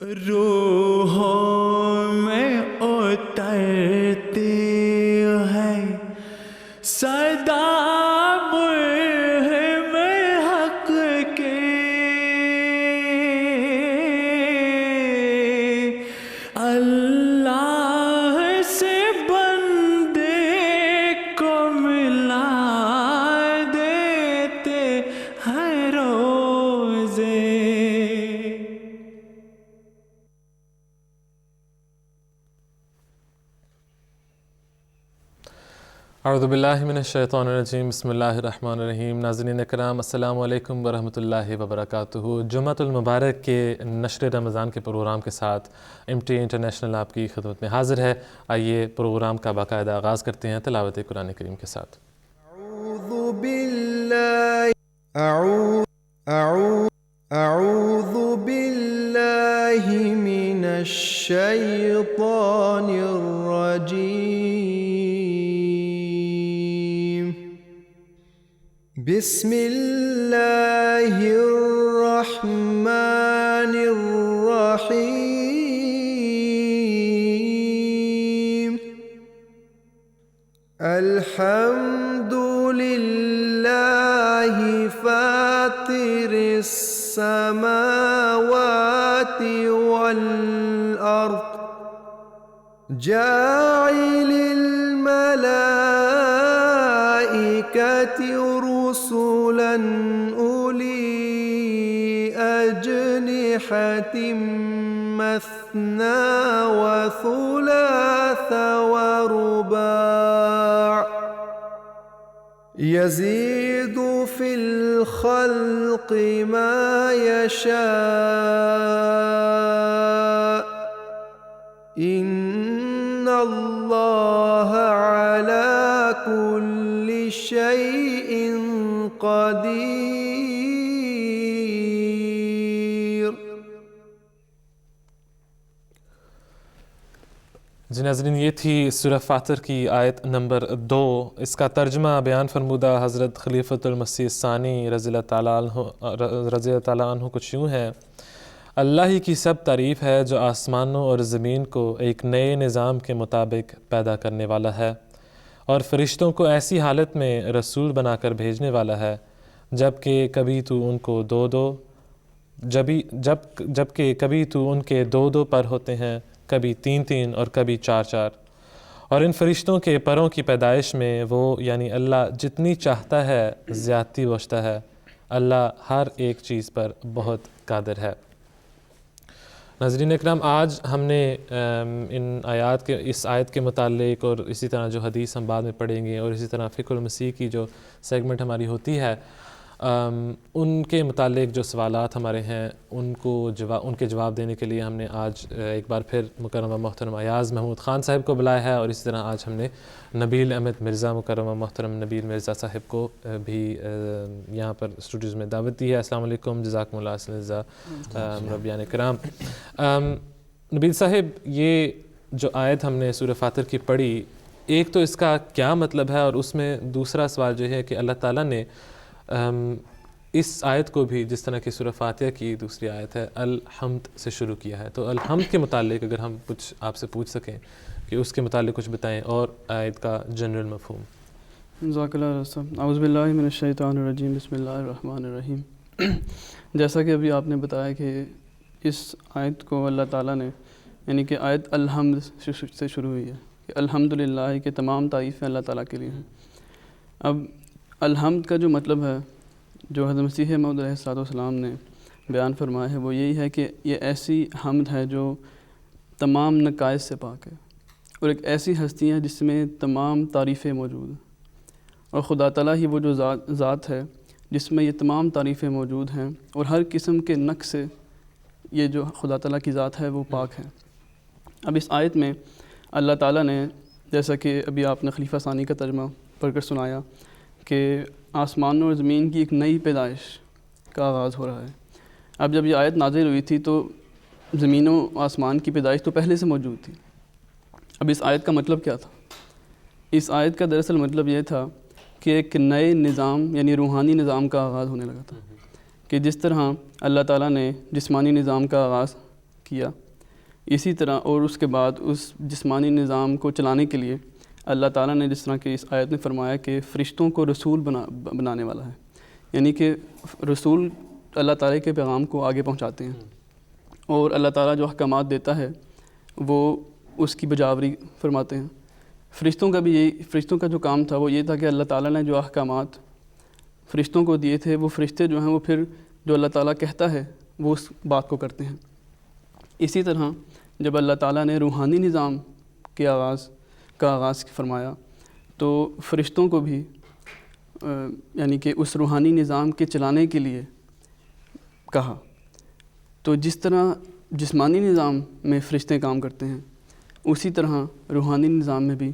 روحوں میں اترتی ہے صدا مرہم حق کے، اللہ سے بندے کو ملا دیتے ہیں روزے۔ اعوذ باللہ من الشیطان الرجیم، بسم اللہ الرحمن الرحیم۔ ناظرین کرام، السلام علیکم ورحمۃ اللہ وبرکاتہ۔ جمعۃ المبارک کے نشر رمضان کے پروگرام کے ساتھ MTA انٹرنیشنل آپ کی خدمت میں حاضر ہے۔ آئیے پروگرام کا باقاعدہ آغاز کرتے ہیں تلاوت قرآن کریم کے ساتھ۔ اعوذ باللہ من الشیطان الرجیم، بسم اللہ الرحمن الرحیم، الحمد للہ فاطر السماوات والارض، جاعل الملائکۃ رسلا اولی اجنحۃ مثنى وثلاث ورباع، يزيد في الخلق ما يشاء، إن الله على كل شيء قدير۔ جی ناظرین، یہ تھی سورہ فاطر کی آیت نمبر 2۔ اس کا ترجمہ بیان فرمودہ حضرت خلیفۃ المسیح ثانی رضی اللہ تعالیٰ عنہ کچھ یوں ہے: اللہ ہی کی سب تعریف ہے جو آسمانوں اور زمین کو ایک نئے نظام کے مطابق پیدا کرنے والا ہے، اور فرشتوں کو ایسی حالت میں رسول بنا کر بھیجنے والا ہے جبکہ کبھی تو ان کے دو پر ہوتے ہیں، کبھی 3 اور کبھی 4۔ اور ان فرشتوں کے پروں کی پیدائش میں وہ یعنی اللہ جتنی چاہتا ہے زیادتی بخشتا ہے، اللہ ہر ایک چیز پر بہت قادر ہے۔ ناظرین اکرام، آج ہم نے اس آیت کے متعلق اور اسی طرح جو حدیث ہم بعد میں پڑھیں گے اور اسی طرح فقہ المسیح کی جو سیگمنٹ ہماری ہوتی ہے، ان کے متعلق جو سوالات ہمارے ہیں ان کے جواب دینے کے لیے ہم نے آج ایک بار پھر مکرم و محترم ایاز محمود خان صاحب کو بلایا ہے، اور اسی طرح آج ہم نے نبیل احمد مرزا، مکرم و محترم نبیل مرزا صاحب کو بھی یہاں پر اسٹوڈیوز میں دعوت دی ہے۔ السلام علیکم، جزاکم اللہ خیر مربیان کرام۔ نبیل صاحب، یہ جو آیت ہم نے سورہ فاطر کی پڑھی، ایک تو اس کا کیا مطلب ہے، اور اس میں دوسرا سوال جو ہے کہ اللہ تعالیٰ نے اس آیت کو بھی جس طرح کی سورہ فاتحہ کی دوسری آیت ہے الحمد سے شروع کیا ہے، تو الحمد کے متعلق اگر ہم کچھ آپ سے پوچھ سکیں کہ اس کے متعلق کچھ بتائیں، اور آیت کا جنرل مفہوم۔ جزاک اللہ خیر۔ اعوذ باللہ من الشیطان الرجیم، بسم اللہ الرحمن الرحیم۔ جیسا کہ ابھی آپ نے بتایا کہ اس آیت کو اللہ تعالیٰ نے یعنی کہ آیت الحمد سے شروع ہوئی ہے کہ الحمدللہ کہ تمام تعریفیں اللہ تعالیٰ کے لیے ہیں۔ اب الحمد کا جو مطلب ہے جو حضرت مسیح موعود علیہ السلام نے بیان فرمایا ہے وہ یہی ہے کہ یہ ایسی حمد ہے جو تمام نقائص سے پاک ہے، اور ایک ایسی ہستی ہے جس میں تمام تعریفیں موجود ہیں، اور خدا تعالیٰ ہی وہ جو ذات ہے جس میں یہ تمام تعریفیں موجود ہیں، اور ہر قسم کے نقص سے یہ جو خدا تعالیٰ کی ذات ہے وہ پاک ہے۔ اب اس آیت میں اللہ تعالیٰ نے جیسا کہ ابھی آپ نے خلیفہ ثانی کا ترجمہ پڑھ کر سنایا کہ آسمانوں اور زمین کی ایک نئی پیدائش کا آغاز ہو رہا ہے۔ اب جب یہ آیت نازل ہوئی تھی تو زمین و آسمان کی پیدائش تو پہلے سے موجود تھی۔ اب اس آیت کا مطلب کیا تھا؟ اس آیت کا دراصل مطلب یہ تھا کہ ایک نئے نظام یعنی روحانی نظام کا آغاز ہونے لگا تھا، کہ جس طرح اللہ تعالیٰ نے جسمانی نظام کا آغاز کیا. اسی طرح اور اس کے بعد اس جسمانی نظام کو چلانے کے لیے اللہ تعالیٰ نے جس طرح کہ اس آیت میں فرمایا کہ فرشتوں کو رسول بنانے والا ہے، یعنی کہ رسول اللہ تعالیٰ کے پیغام کو آگے پہنچاتے ہیں، اور اللہ تعالیٰ جو احکامات دیتا ہے وہ اس کی بجاوری فرماتے ہیں. فرشتوں کا جو کام تھا وہ یہ تھا کہ اللہ تعالیٰ نے جو احکامات فرشتوں کو دیے تھے وہ فرشتے جو ہیں وہ پھر جو اللہ تعالیٰ کہتا ہے وہ اس بات کو کرتے ہیں. اسی طرح جب اللہ تعالیٰ نے روحانی نظام کے آغاز فرمایا تو فرشتوں کو بھی یعنی کہ اس روحانی نظام کے چلانے کے لیے کہا. تو جس طرح جسمانی نظام میں فرشتے کام کرتے ہیں اسی طرح روحانی نظام میں بھی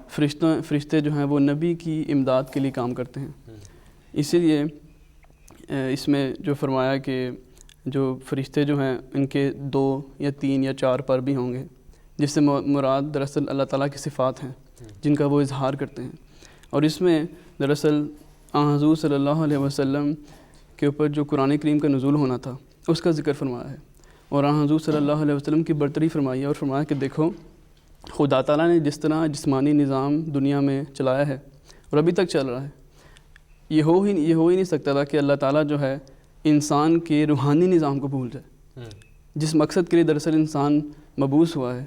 فرشتے جو ہیں وہ نبی کی امداد کے لیے کام کرتے ہیں. اسی لیے اس میں جو فرمایا کہ جو فرشتے جو ہیں ان کے 2 یا 3 یا 4 پر بھی ہوں گے، جس سے مراد دراصل اللہ تعالیٰ کی صفات ہیں جن کا وہ اظہار کرتے ہیں. اور اس میں دراصل حضور صلی اللہ علیہ وسلم کے اوپر جو قرآن کریم کا نزول ہونا تھا اس کا ذکر فرمایا ہے، اور حضور صلی اللہ علیہ وسلم کی برتری فرمائی ہے اور فرمایا کہ دیکھو خدا تعالیٰ نے جس طرح جسمانی نظام دنیا میں چلایا ہے اور ابھی تک چل رہا ہے، یہ ہو ہی نہیں سکتا تھا کہ اللہ تعالیٰ جو ہے انسان کے روحانی نظام کو بھول جائے. جس مقصد کے لیے دراصل انسان مبعوث ہوا ہے،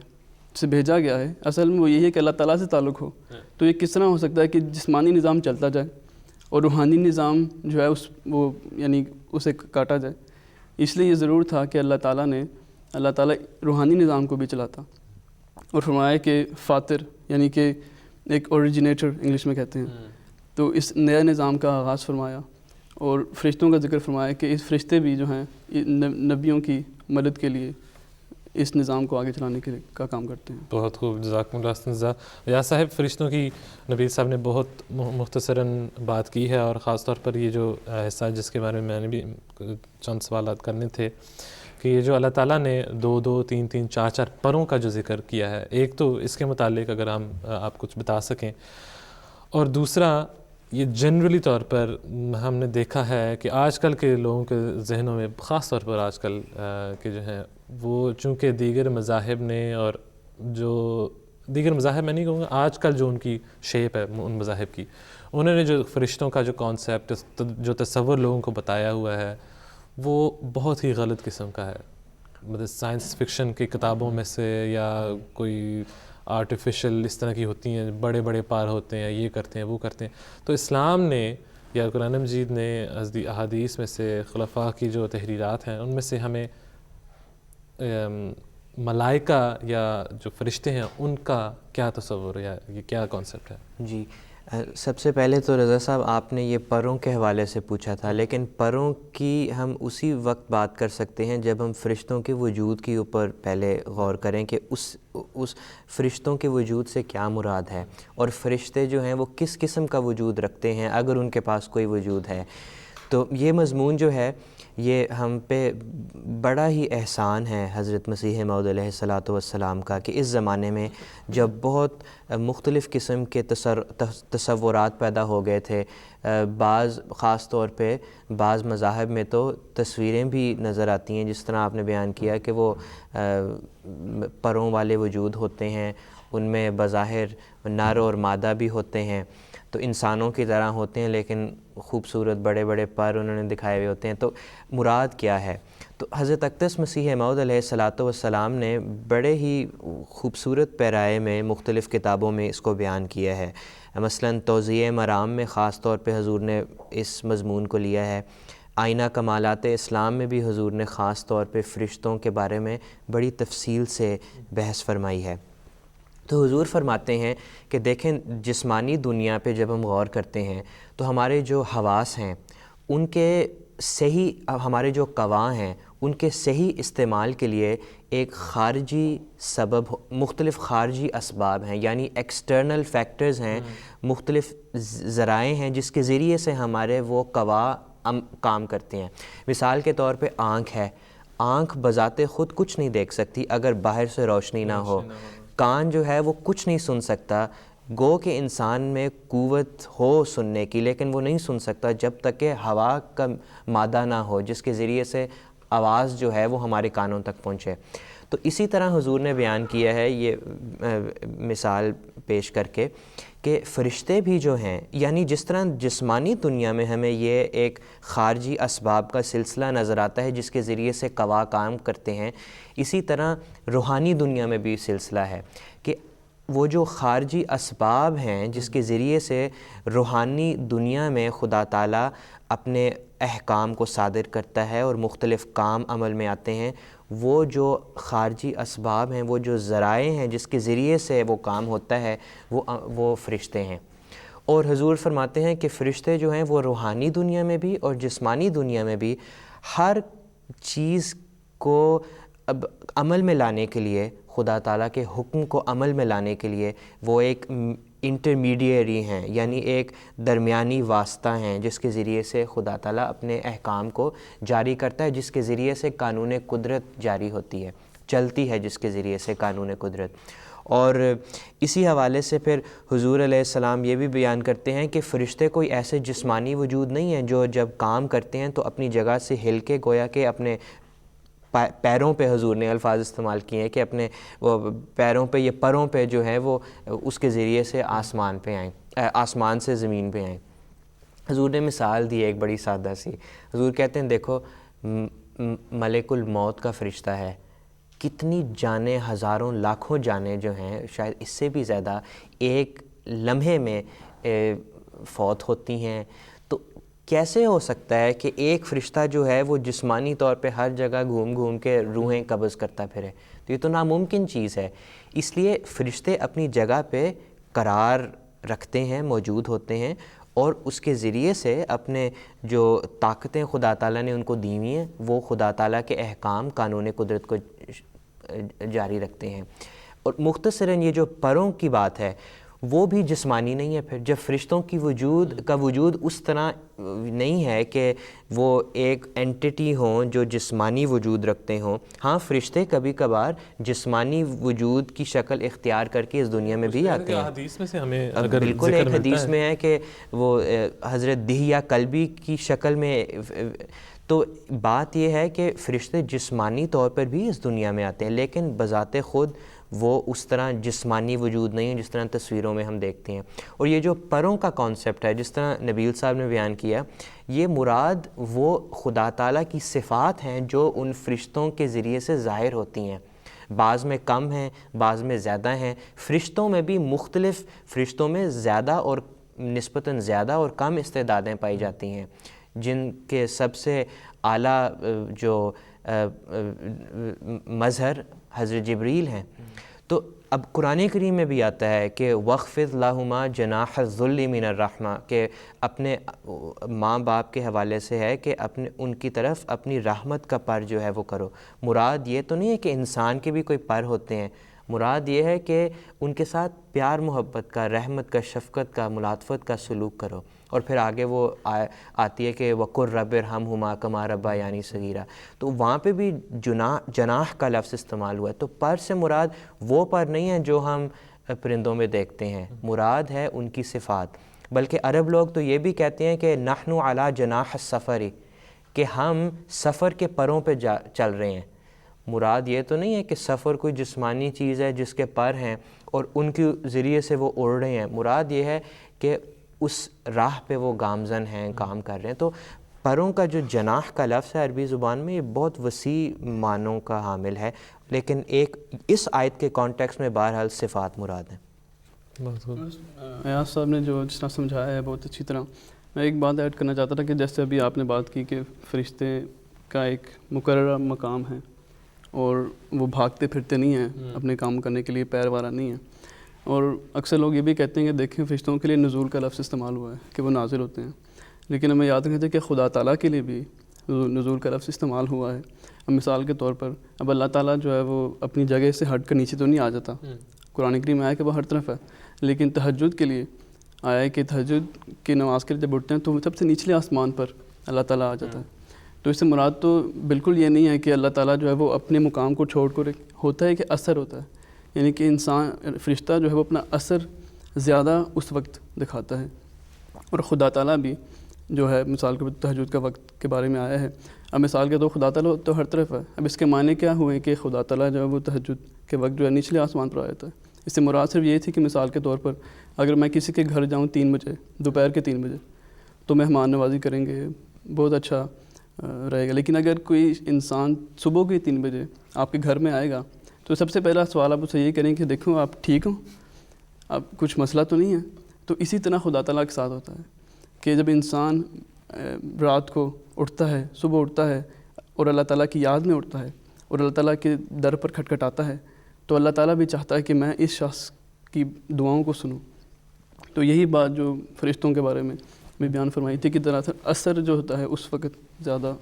سے بھیجا گیا ہے، اصل میں وہ یہی ہے کہ اللہ تعالیٰ سے تعلق ہو. تو یہ کس طرح ہو سکتا ہے کہ جسمانی نظام چلتا جائے اور روحانی نظام جو ہے وہ یعنی اسے کاٹا جائے. اس لیے یہ ضرور تھا کہ اللہ تعالیٰ روحانی نظام کو بھی چلاتا، اور فرمایا کہ فاتر یعنی کہ ایک اوریجنیٹر انگلش میں کہتے ہیں. تو اس نئے نظام کا آغاز فرمایا اور فرشتوں کا ذکر فرمایا کہ اس فرشتے بھی جو ہیں نبیوں کی مدد کے لیے اس نظام کو آگے چلانے کا کام کرتے ہیں. بہت خوب، جزاکم اللہ خیر. یا صاحب فرشتوں کی نبی صاحب نے بہت مختصراً بات کی ہے، اور خاص طور پر یہ جو حصہ جس کے بارے میں نے بھی چند سوالات کرنے تھے کہ یہ جو اللہ تعالیٰ نے 2 3 4 پروں کا جو ذکر کیا ہے، ایک تو اس کے متعلق اگر آپ کچھ بتا سکیں، اور دوسرا یہ جنرلی طور پر ہم نے دیکھا ہے کہ آج کل کے لوگوں کے ذہنوں میں، خاص طور پر آج کل کے جو ہیں وہ چونکہ دیگر مذاہب نے، اور جو دیگر مذاہب میں نہیں کہوں گا، آج کل جو ان کی شیپ ہے ان مذاہب کی، انہوں نے جو فرشتوں کا جو کانسیپٹ جو تصور لوگوں کو بتایا ہوا ہے وہ بہت ہی غلط قسم کا ہے. مطلب سائنس فکشن کی کتابوں میں سے یا کوئی آرٹیفیشل اس طرح کی ہوتی ہیں، بڑے بڑے پار ہوتے ہیں، یہ کرتے ہیں وہ کرتے ہیں. تو اسلام نے یا قرآن مجید نے احادیث میں سے خلفاء کی جو تحریرات ہیں ان میں سے ہمیں ملائکہ یا جو فرشتے ہیں ان کا کیا تصور یا یہ کیا کانسیپٹ ہے؟ جی، سب سے پہلے تو رضا صاحب آپ نے یہ پروں کے حوالے سے پوچھا تھا، لیکن پروں کی ہم اسی وقت بات کر سکتے ہیں جب ہم فرشتوں کے وجود کے اوپر پہلے غور کریں کہ اس فرشتوں کے وجود سے کیا مراد ہے، اور فرشتے جو ہیں وہ کس قسم کا وجود رکھتے ہیں اگر ان کے پاس کوئی وجود ہے. تو یہ مضمون جو ہے یہ ہم پہ بڑا ہی احسان ہے حضرت مسیح موعود علیہ الصلاۃ والسلام کا کہ اس زمانے میں جب بہت مختلف قسم کے تصورات پیدا ہو گئے تھے، بعض خاص طور پہ بعض مذاہب میں تو تصویریں بھی نظر آتی ہیں جس طرح آپ نے بیان کیا کہ وہ پروں والے وجود ہوتے ہیں، ان میں بظاہر نر اور مادہ بھی ہوتے ہیں، تو انسانوں کی طرح ہوتے ہیں لیکن خوبصورت بڑے بڑے پر انہوں نے دکھائے ہوئے ہوتے ہیں. تو مراد کیا ہے؟ تو حضرت اقدس مسیح موعود علیہ الصلاۃ والسلام نے بڑے ہی خوبصورت پیرائے میں مختلف کتابوں میں اس کو بیان کیا ہے. مثلاً توضیح مرام میں خاص طور پہ حضور نے اس مضمون کو لیا ہے. آئینہ کمالات اسلام میں بھی حضور نے خاص طور پہ فرشتوں کے بارے میں بڑی تفصیل سے بحث فرمائی ہے. تو حضور فرماتے ہیں کہ دیکھیں جسمانی دنیا پہ جب ہم غور کرتے ہیں تو ہمارے جو حواس ہیں ان کے صحیح، ہمارے جو قواں ہیں ان کے صحیح استعمال کے لیے ایک خارجی سبب، مختلف خارجی اسباب ہیں، یعنی ایکسٹرنل فیکٹرز ہیں، مختلف ذرائع ہیں جس کے ذریعے سے ہمارے وہ قواں کام کرتے ہیں. مثال کے طور پہ آنکھ ہے، آنکھ بذات خود کچھ نہیں دیکھ سکتی اگر باہر سے روشنی نہ ہو. کان جو ہے وہ کچھ نہیں سن سکتا، گو کہ انسان میں قوت ہو سننے کی لیکن وہ نہیں سن سکتا جب تک کہ ہوا کا مادہ نہ ہو جس کے ذریعے سے آواز جو ہے وہ ہمارے کانوں تک پہنچے. تو اسی طرح حضور نے بیان کیا ہے یہ مثال پیش کر کے کہ فرشتے بھی جو ہیں، یعنی جس طرح جسمانی دنیا میں ہمیں یہ ایک خارجی اسباب کا سلسلہ نظر آتا ہے جس کے ذریعے سے قوا کام کرتے ہیں، اسی طرح روحانی دنیا میں بھی سلسلہ ہے کہ وہ جو خارجی اسباب ہیں جس کے ذریعے سے روحانی دنیا میں خدا تعالیٰ اپنے احکام کو صادر کرتا ہے اور مختلف کام عمل میں آتے ہیں، وہ جو خارجی اسباب ہیں، وہ جو ذرائع ہیں جس کے ذریعے سے وہ کام ہوتا ہے، وہ فرشتے ہیں۔ اور حضور فرماتے ہیں کہ فرشتے جو ہیں وہ روحانی دنیا میں بھی اور جسمانی دنیا میں بھی ہر چیز کو اب عمل میں لانے کے لیے، خدا تعالیٰ کے حکم کو عمل میں لانے کے لیے وہ ایک انٹرمیڈیری ہیں، یعنی ایک درمیانی واسطہ ہیں جس کے ذریعے سے خدا تعالیٰ اپنے احکام کو جاری کرتا ہے، جس کے ذریعے سے قانون قدرت جاری ہوتی ہے، چلتی ہے جس کے ذریعے سے قانون قدرت۔ اور اسی حوالے سے پھر حضور علیہ السلام یہ بھی بیان کرتے ہیں کہ فرشتے کوئی ایسے جسمانی وجود نہیں ہیں جو جب کام کرتے ہیں تو اپنی جگہ سے ہل کے گویا کہ اپنے پیروں پہ، حضور نے الفاظ استعمال کیے ہیں کہ اپنے وہ پیروں پہ، یہ پروں پہ جو ہے وہ اس کے ذریعے سے آسمان پہ آئیں، آسمان سے زمین پہ آئیں۔ حضور نے مثال دی ایک بڑی سادہ سی، حضور کہتے ہیں دیکھو ملک الموت کا فرشتہ ہے، کتنی جانیں، ہزاروں لاکھوں جانیں جو ہیں، شاید اس سے بھی زیادہ ایک لمحے میں فوت ہوتی ہیں، تو کیسے ہو سکتا ہے کہ ایک فرشتہ جو ہے وہ جسمانی طور پہ ہر جگہ گھوم گھوم کے روحیں قبض کرتا پھرے؟ تو یہ تو ناممکن چیز ہے۔ اس لیے فرشتے اپنی جگہ پہ قرار رکھتے ہیں، موجود ہوتے ہیں، اور اس کے ذریعے سے اپنے جو طاقتیں خدا تعالیٰ نے ان کو دی ہوئی ہیں وہ خدا تعالیٰ کے احکام، قانون قدرت کو جاری رکھتے ہیں۔ اور مختصراً یہ جو پروں کی بات ہے وہ بھی جسمانی نہیں ہے۔ پھر جب فرشتوں کی وجود اس طرح نہیں ہے کہ وہ ایک اینٹیٹی ہوں جو جسمانی وجود رکھتے ہوں، ہاں فرشتے کبھی کبھار جسمانی وجود کی شکل اختیار کر کے اس دنیا میں بھی آتے ہیں۔ حدیث میں سے ہمیں بالکل ایک حدیث میں ہے کہ وہ حضرت دہیہ کلبی کی شکل میں، تو بات یہ ہے کہ فرشتے جسمانی طور پر بھی اس دنیا میں آتے ہیں، لیکن بذات خود وہ اس طرح جسمانی وجود نہیں ہے جس طرح تصویروں میں ہم دیکھتے ہیں۔ اور یہ جو پروں کا کانسیپٹ ہے، جس طرح نبیل صاحب نے بیان کیا، یہ مراد وہ خدا تعالیٰ کی صفات ہیں جو ان فرشتوں کے ذریعے سے ظاہر ہوتی ہیں، بعض میں کم ہیں، بعض میں زیادہ ہیں۔ فرشتوں میں بھی مختلف، فرشتوں میں زیادہ اور نسبتاً زیادہ اور کم استعدادیں پائی جاتی ہیں، جن کے سب سے اعلیٰ جو مظہر حضرت جبریل ہیں۔ تو اب قرآن کریم میں بھی آتا ہے کہ وَخْفِضْ لَهُمَا جَنَاحَ الذُّلِّ مِنَ الرَّحْمَةِ، کہ اپنے ماں باپ کے حوالے سے ہے کہ ان کی طرف اپنی رحمت کا پر جو ہے وہ کرو۔ مراد یہ تو نہیں ہے کہ انسان کے بھی کوئی پر ہوتے ہیں، مراد یہ ہے کہ ان کے ساتھ پیار محبت کا، رحمت کا، شفقت کا، ملاطفت کا سلوک کرو۔ اور پھر آگے وہ آتی ہے کہ وَقُلْ رَبِّ ارْحَمْهُمَا كَمَا رَبَّيَانِي صَغِيرًا، تو وہاں پہ بھی جناح کا لفظ استعمال ہوا ہے۔ تو پر سے مراد وہ پر نہیں ہے جو ہم پرندوں میں دیکھتے ہیں، مراد ہے ان کی صفات۔ بلکہ عرب لوگ تو یہ بھی کہتے ہیں کہ نحن علی جناح السفر، کہ ہم سفر کے پروں پہ چل رہے ہیں۔ مراد یہ تو نہیں ہے کہ سفر کوئی جسمانی چیز ہے جس کے پر ہیں اور ان کے ذریعے سے وہ اڑ رہے ہیں، مراد یہ ہے کہ اس راہ پہ وہ گامزن ہیں، کام کر رہے ہیں۔ تو پروں کا جو جناح کا لفظ ہے عربی زبان میں، یہ بہت وسیع معنوں کا حامل ہے، لیکن ایک اس آیت کے کانٹیکس میں بہرحال صفات مراد ہیں۔ ایاز صاحب نے جو جس طرح سمجھایا ہے بہت اچھی طرح، میں ایک بات ایڈ کرنا چاہتا تھا کہ جیسے ابھی آپ نے بات کی کہ فرشتے کا ایک مقررہ مقام ہے اور وہ بھاگتے پھرتے نہیں ہیں، اپنے کام کرنے کے لیے پیر والا نہیں ہیں۔ اور اکثر لوگ یہ بھی کہتے ہیں کہ دیکھیں فرشتوں کے لیے نزول کا لفظ استعمال ہوا ہے کہ وہ نازل ہوتے ہیں، لیکن ہمیں یاد رکھنا چاہیے کہ خدا تعالیٰ کے لیے بھی نزول کا لفظ استعمال ہوا ہے۔ اب مثال کے طور پر اب اللہ تعالیٰ جو ہے وہ اپنی جگہ سے ہٹ کر نیچے تو نہیں آ جاتا، قرآن کریم میں آیا کہ وہ ہر طرف ہے، لیکن تہجد کے لیے آیا ہے کہ تہجد کی نماز کے لیے جب اٹھتے ہیں تو سب سے نچلے آسمان پر اللہ تعالیٰ آ جاتا ہے۔ تو اس سے مراد تو بالکل یہ نہیں ہے کہ اللہ تعالیٰ جو ہے وہ اپنے مقام کو چھوڑ کر، ہوتا ہے کہ اثر ہوتا ہے، یعنی کہ انسان فرشتہ جو ہے وہ اپنا اثر زیادہ اس وقت دکھاتا ہے، اور خدا تعالیٰ بھی جو ہے مثال کے تہجد کا وقت کے بارے میں آیا ہے. اب مثال کے تو خدا تعالیٰ تو ہر طرف ہے. اب اس کے معنی کیا ہوئے کہ خدا تعالیٰ جو ہے وہ تہجد کے وقت جو ہے نچلے آسمان پر آیا تھا. اس سے مراد صرف یہ تھی کہ مثال کے طور پر اگر میں کسی کے گھر جاؤں 3 بجے دوپہر کے 3 بجے تو مہمان نوازی کریں گے, بہت اچھا رہے گا. لیکن اگر کوئی انسان صبح کے 3 بجے آپ کے گھر میں آئے گا تو سب سے پہلا سوال آپ اسے یہ کریں کہ دیکھو آپ ٹھیک ہو, اب کچھ مسئلہ تو نہیں ہے. تو اسی طرح خدا تعالیٰ کے ساتھ ہوتا ہے کہ جب انسان رات کو اٹھتا ہے, صبح اٹھتا ہے اور اللہ تعالیٰ کی یاد میں اٹھتا ہے اور اللہ تعالیٰ کے در پر کھٹکھٹاتا ہے تو اللہ تعالیٰ بھی چاہتا ہے کہ میں اس شخص کی دعاؤں کو سنوں. تو یہی بات جو فرشتوں کے بارے میں بیان فرمائی تھی کہ دراصل اثر جو ہوتا ہے اس وقت زیادہ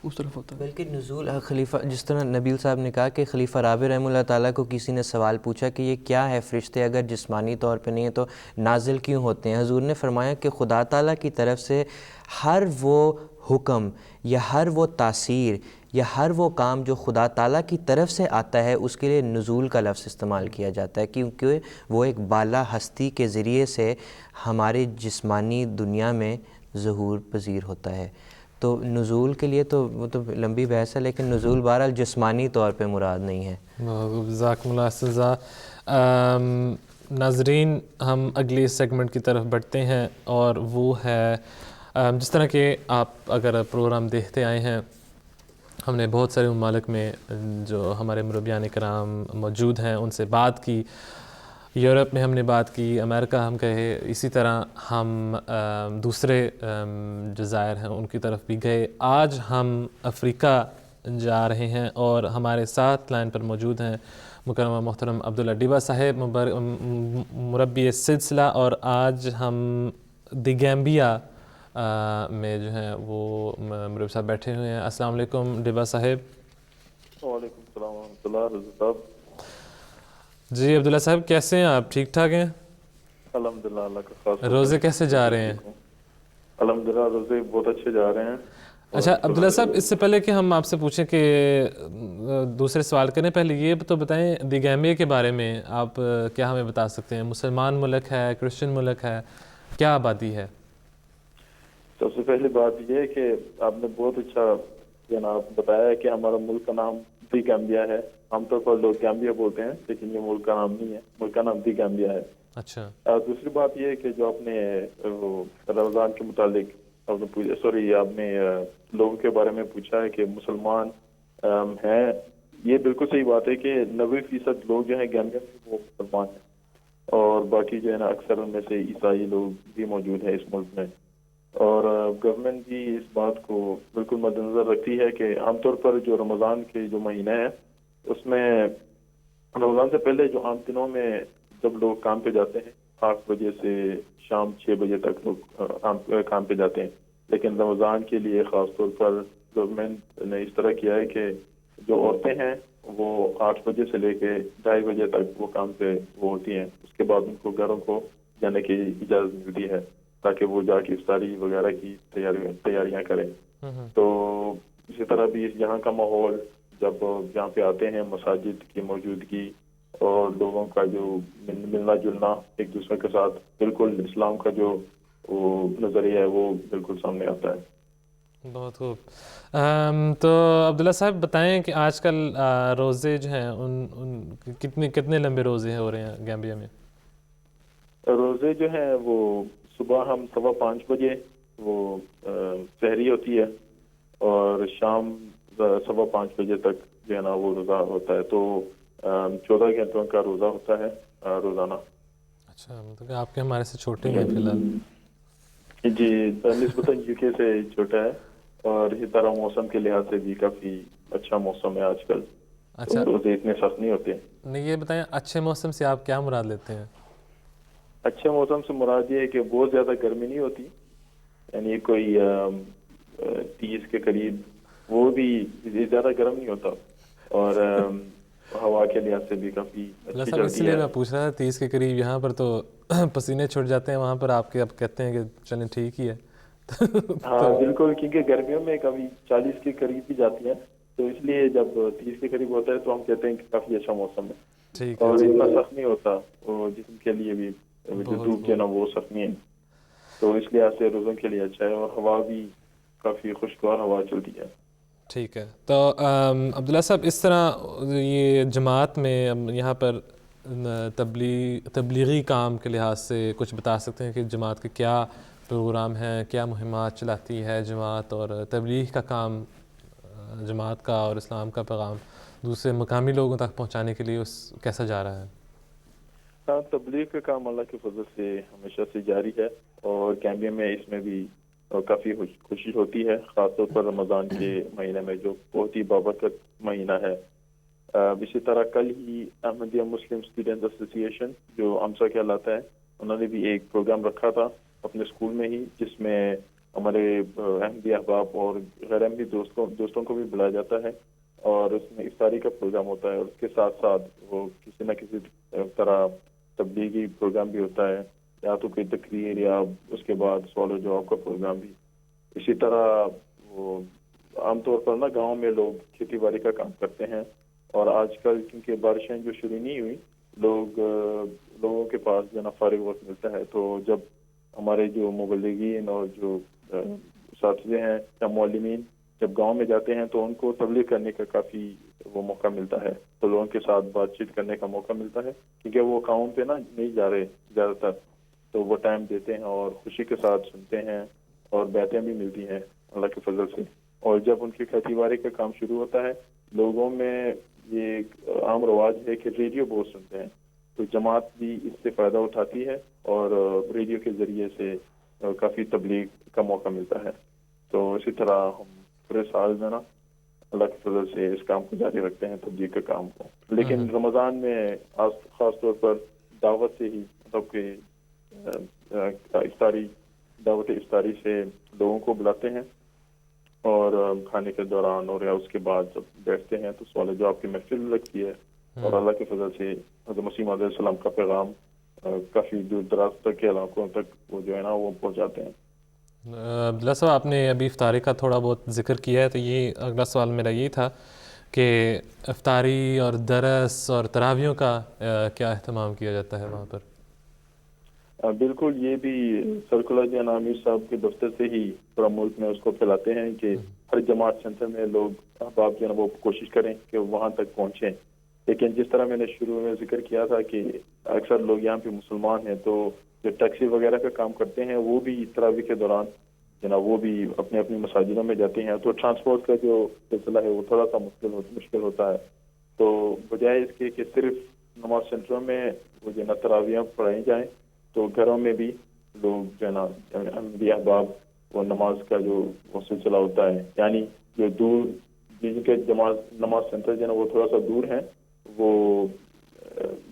اس طرف ہوتا ہے. بلکہ نزول خلیفہ, جس طرح نبیل صاحب نے کہا کہ خلیفہ رابع رحمہ اللہ تعالیٰ کو کسی نے سوال پوچھا کہ یہ کیا ہے, فرشتے اگر جسمانی طور پہ نہیں ہیں تو نازل کیوں ہوتے ہیں؟ حضور نے فرمایا کہ خدا تعالیٰ کی طرف سے ہر وہ حکم یا ہر وہ تاثیر یا ہر وہ کام جو خدا تعالیٰ کی طرف سے آتا ہے اس کے لیے نزول کا لفظ استعمال کیا جاتا ہے, کیونکہ وہ ایک بالا ہستی کے ذریعے سے ہمارے جسمانی دنیا میں ظہور پذیر ہوتا ہے. تو نزول کے لیے تو وہ تو لمبی بحث ہے, لیکن نزول بہرحال جسمانی طور پہ مراد نہیں ہے. جزاکم اللہ سزا. ناظرین, ہم اگلے سیگمنٹ کی طرف بڑھتے ہیں اور وہ ہے جس طرح کہ آپ اگر پروگرام دیکھتے آئے ہیں, ہم نے بہت سارے ممالک میں جو ہمارے مربیان کرام موجود ہیں ان سے بات کی. یورپ میں ہم نے بات کی, امریکہ ہم کہے, اسی طرح ہم دوسرے جزائر ہیں ان کی طرف بھی گئے. آج ہم افریقہ جا رہے ہیں اور ہمارے ساتھ لائن پر موجود ہیں مکرمہ محترم عبداللہ ڈیبا صاحب, مربی سلسلہ, اور آج ہم دی گیمبیا میں جو ہیں وہ مربی صاحب بیٹھے ہوئے ہیں. السلام علیکم ڈیبا صاحب. وعلیکم السلام ورحمۃ اللہ. رضا صاحب. جی عبداللہ صاحب, کیسے ہیں آپ؟ ٹھیک ٹھاک ہیں؟ الحمدللہ, اللہ کا خاص. روزے کیسے جا رہے ہیں؟ الحمدللہ روزے بہت اچھے جا رہے ہیں. اچھا عبداللہ صاحب, اس سے پہلے کہ ہم آپ سے پوچھیں کہ دوسرے سوال کریں, پہلے یہ تو بتائیں دی گیمبیا کے بارے میں آپ کیا ہمیں بتا سکتے ہیں؟ مسلمان ملک ہے, کرسچن ملک ہے, کیا آبادی ہے؟ سب سے پہلی بات یہ ہے کہ آپ نے بہت اچھا جناب بتایا کہ ہمارا ملک کا نام دی گیمبیا ہے. عام طور پر لوگ گیمبیا بولتے ہیں لیکن یہ ملک کا نام نہیں ہے, ملک کا نام دی گیمبیا ہے. اچھا. دوسری بات یہ ہے کہ جو آپ نے رمضان کے متعلق آپ نے لوگوں کے بارے میں پوچھا ہے کہ مسلمان ہیں, یہ بالکل صحیح بات ہے کہ 90% لوگ جو ہیں گیمبیا میں وہ مسلمان ہیں, اور باقی جو ہے نا اکثر ان میں سے عیسائی لوگ بھی موجود ہیں اس ملک میں. اور گورنمنٹ بھی اس بات کو بالکل مد نظر رکھتی ہے کہ عام طور پر جو رمضان کے جو مہینہ ہے اس میں رمضان سے پہلے جو عام دنوں میں جب لوگ کام پہ جاتے ہیں 8 بجے سے شام 6 بجے تک لوگ کام پہ جاتے ہیں, لیکن رمضان کے لیے خاص طور پر گورنمنٹ نے اس طرح کیا ہے کہ جو عورتیں ہیں وہ 8 بجے سے لے کے 2:30 بجے تک وہ کام پہ وہ ہوتی ہیں. اس کے بعد ان کو گھروں کو جانے کی اجازت ملتی ہے تاکہ وہ جا کے افطاری وغیرہ کی تیاریاں کریں. تو اسی طرح بھی یہاں کا ماحول جب یہاں پہ آتے ہیں, مساجد کی موجودگی اور لوگوں کا جو ملنا جلنا ایک دوسرے کے ساتھ, بالکل اسلام کا جو وہ نظریہ ہے وہ بالکل سامنے آتا ہے. بہت خوب. تو عبداللہ صاحب بتائیں کہ آج کل روزے جو ہیں ان کتنے لمبے روزے ہو رہے ہیں گیمبیا میں؟ روزے جو ہیں وہ صبح ہم 5:15 بجے وہ سحری ہوتی ہے اور شام 5:15 بجے تک جو ہے نا وہ روزہ ہوتا ہے. تو 14 گھنٹوں کا روزہ ہوتا ہے روزانہ. اچھا, مطلب کہ آپ کے ہمارے سے چھوٹے ہیں فی الحال. جی, نسبتاً UK سے چھوٹا ہے, اور اسی طرح موسم کے لحاظ سے بھی کافی اچھا موسم ہے آج کل. اچھا, روزے اتنے سخت نہیں ہوتے. نہیں, یہ بتائیں اچھے موسم سے آپ کیا مراد لیتے ہیں؟ اچھے موسم سے مراد یہ ہے کہ بہت زیادہ گرمی نہیں ہوتی, یعنی کوئی 30 کے قریب, وہ بھی زیادہ گرم نہیں ہوتا, اور ہوا کے لحاظ سے بھی کافی اچھی چلتی ہے. اس لیے میں پوچھ رہا تھا 30 کے قریب, یہاں پر تو پسینے چھوٹ جاتے ہیں, وہاں پر آپ کے اب کہتے ہیں کہ چلیں ٹھیک ہی ہے. ہاں بالکل, کیونکہ گرمیوں میں کبھی 40 کے قریب بھی جاتی ہیں, تو اس لیے جب 30 کے قریب ہوتا ہے تو ہم کہتے ہیں کہ کافی اچھا موسم ہے. ٹھیک ہے, اور اتنا سخت نہیں ہوتا, وہ جسم کے لیے بھی جو دھوپ کے نا وہ سخت نہیں ہے. تو اس لحاظ سے روزوں کے لیے اچھا ہے، اور ہوا بھی کافی خوشگوار ہوا چلتی ہے. ٹھیک ہے. تو عبداللہ صاحب، اس طرح یہ جماعت میں یہاں پر تبلیغی کام کے لحاظ سے کچھ بتا سکتے ہیں کہ جماعت کے کیا پروگرام ہیں، کیا مہمات چلاتی ہے جماعت، اور تبلیغ کا کام جماعت کا اور اسلام کا پیغام دوسرے مقامی لوگوں تک پہنچانے کے لیے کیسا جا رہا ہے؟ ہاں، تبلیغ کا کام اللہ کے فضل سے ہمیشہ سے جاری ہے، اور گیمبیا میں اس میں بھی کافی خوشی ہوتی ہے، خاص طور پر رمضان کے مہینے میں جو بہت ہی بابرکت مہینہ ہے. اسی طرح کل ہی احمدیہ مسلم اسٹوڈنٹ ایسوسی ایشن جو امسا کہلاتا ہے، انہوں نے بھی ایک پروگرام رکھا تھا اپنے اسکول میں ہی، جس میں ہمارے احمدی احباب اور غیر احمدی دوستوں کو بھی بلایا جاتا ہے، اور اس میں افطاری کا پروگرام ہوتا ہے، اور اس کے ساتھ ساتھ وہ کسی نہ کسی طرح تبلیغی پروگرام بھی ہوتا ہے، یا تو کوئی تقریر یا اس کے بعد سوال و جواب کا پروگرام بھی. اسی طرح وہ عام طور پر نا گاؤں میں لوگ کھیتی باڑی کا کام کرتے ہیں، اور آج کل کیونکہ بارشیں جو شروع نہیں ہوئی، لوگوں کے پاس جو نا فارغ وقت ملتا ہے، تو جب ہمارے جو مبلغین اور جو اساتذے ہیں یا معلمین جب گاؤں میں جاتے ہیں تو ان کو تبلیغ کرنے کا کافی وہ موقع ملتا ہے، تو لوگوں کے ساتھ بات چیت کرنے کا موقع ملتا ہے، کیونکہ وہ کام پہ نا نہیں جا رہے زیادہ تر، تو وہ ٹائم دیتے ہیں اور خوشی کے ساتھ سنتے ہیں، اور باتیں بھی ملتی ہیں اللہ کے فضل سے. اور جب ان کی کھیتی باڑی کا کام شروع ہوتا ہے، لوگوں میں یہ ایک عام رواج ہے کہ ریڈیو بہت سنتے ہیں، تو جماعت بھی اس سے فائدہ اٹھاتی ہے، اور ریڈیو کے ذریعے سے کافی تبلیغ کا موقع ملتا ہے. تو اسی طرح ہم پورے سال میں نا اللہ کے فضل سے اس کام کو جاری رکھتے ہیں، تبلیغ کے کام کو. لیکن رمضان میں خاص طور پر دعوت سے ہی، مطلب کہ دعوت افطاری سے لوگوں کو بلاتے ہیں، اور کھانے کے دوران اور یا اس کے بعد جب بیٹھتے ہیں تو سوال جواب کی محفل لگتی ہے، اور اللہ کے فضل سے حضرت مسیح علیہ السلام کا پیغام کافی دور دراز تک کے علاقوں تک وہ جو ہے نا وہ پہنچاتے ہیں. عبداللہ صاحب، آپ نے ابھی افطاری کا تھوڑا بہت ذکر کیا ہے، تو یہ اگلا سوال میرا یہی تھا کہ افطاری اور درس اور تراویحوں کا کیا اہتمام کیا جاتا ہے وہاں پر؟ بالکل، یہ بھی سرکلر جو عامر صاحب کے دفتر سے ہی پورا ملک میں اس کو پھیلاتے ہیں کہ ہر جماعت سینٹر میں لوگ احباب جو ہے وہ کوشش کریں کہ وہاں تک پہنچیں. لیکن جس طرح میں نے شروع میں ذکر کیا تھا کہ اکثر لوگ یہاں پہ مسلمان ہیں، تو جو ٹیکسی وغیرہ کا کام کرتے ہیں وہ بھی تراویح کے دوران جناب وہ بھی اپنی اپنی مساجدوں میں جاتے ہیں، تو ٹرانسپورٹ کا جو سلسلہ ہے وہ تھوڑا سا مشکل ہوتا ہے. تو بجائے اس کے کہ صرف نماز سینٹروں میں وہ جو ہے نا تراویحیں پڑھائی جائیں، تو گھروں میں بھی لوگ جو ہے نا احمدی احباب وہ نماز کا جو وہ سلسلہ ہوتا ہے، یعنی جو دور جن کے نماز سینٹر جو ہے نا وہ تھوڑا سا دور ہیں، وہ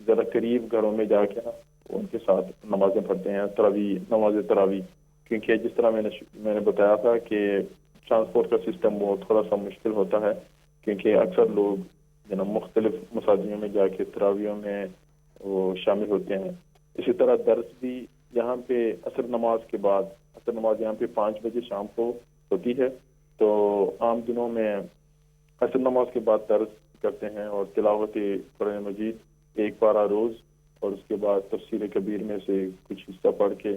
ذرا قریب گھروں میں جا کے ان کے ساتھ نمازیں پڑھتے ہیں، نماز تراویح. کیونکہ جس طرح میں نے بتایا تھا کہ ٹرانسپورٹ کا سسٹم وہ تھوڑا سا مشکل ہوتا ہے، کیونکہ اکثر لوگ جو نا مختلف مساجدوں میں جا کے تراویحوں میں وہ شامل ہوتے ہیں. اسی طرح درس بھی یہاں پہ عصر نماز کے بعد، عصر نماز یہاں پہ 5 بجے شام کو ہوتی ہے، تو عام دنوں میں عصر نماز کے بعد درس کرتے ہیں، اور تلاوت قرآن مجید 1 پارہ روز، اور اس کے بعد تفسیر کبیر میں سے کچھ حصہ پڑھ کے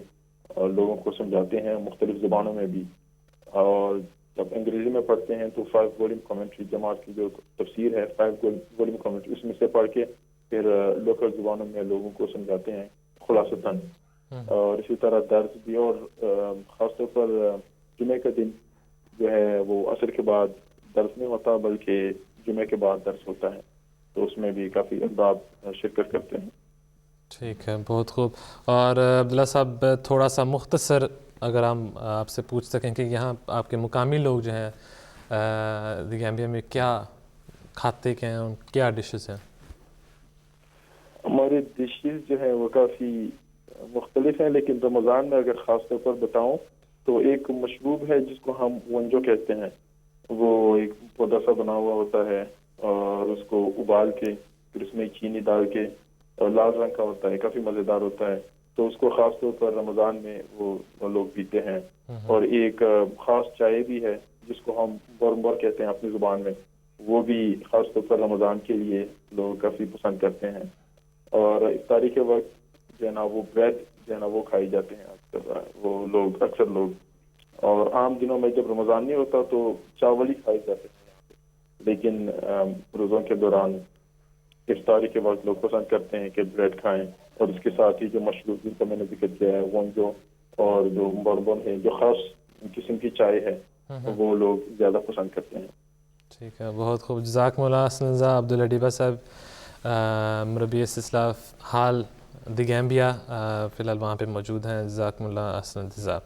اور لوگوں کو سمجھاتے ہیں مختلف زبانوں میں بھی. اور جب انگریزی میں پڑھتے ہیں تو 5 والیوم کامنٹری، جماعت کی جو تفسیر ہے 5 والیوم کامنٹری، اس میں سے پڑھ کے پھر لوکل زبانوں میں لوگوں کو سمجھاتے ہیں خلاصتاً. اور اسی طرح درس بھی، اور خاص طور پر جمعہ کا دن جو ہے وہ عصر کے بعد درس نہیں ہوتا بلکہ جمعہ کے بعد درس ہوتا ہے، تو اس میں بھی کافی احباب شرکت کرتے ہیں. ٹھیک ہے، بہت خوب. اور عبداللہ صاحب، تھوڑا سا مختصر اگر ہم آپ سے پوچھ سکیں کہ یہاں آپ کے مقامی لوگ جو ہیں گیمبیا میں کیا کھاتے کے ہیں، کیا ڈشز ہیں؟ ہمارے ڈشز جو ہیں وہ کافی مختلف ہیں، لیکن رمضان میں اگر خاص طور پر بتاؤں تو ایک مشروب ہے جس کو ہم ونجو کہتے ہیں. وہ ایک پودا سا بنا ہوا ہوتا ہے، اور اس کو ابال کے پھر اس میں چینی ڈال کے، اور لال رنگ کا ہوتا ہے، کافی مزیدار ہوتا ہے. تو اس کو خاص طور پر رمضان میں وہ لوگ پیتے ہیں. اور ایک خاص چائے بھی ہے جس کو ہم بورمبور کہتے ہیں اپنی زبان میں، وہ بھی خاص طور پر رمضان کے لیے لوگ کافی پسند کرتے ہیں. اور افطاری کے وقت جو ہے نا وہ بریڈ جو ہے نا وہ کھائی جاتے ہیں. وہ لوگ اکثر لوگ، اور عام دنوں میں جب رمضان نہیں ہوتا تو چاول ہی کھائے جاتے ہیں، لیکن روزوں کے دوران افطاری کے وقت لوگ پسند کرتے ہیں کہ بریڈ کھائیں، اور اس کے ساتھ ہی جو مشروب جن کا میں نے ذکر کیا ہے وونجو اور جو بوربن ہے، جو خاص قسم کی چائے ہے، وہ لوگ زیادہ پسند کرتے ہیں۔ ٹھیک ہے، بہت خوب، جزاکم اللہ حسن جزا عبداللہ ڈیبا صاحب، مربی سلسلہ حال دی گیمبیا، فی الحال وہاں پہ موجود ہیں، جزاکم اللہ حسن جزا۔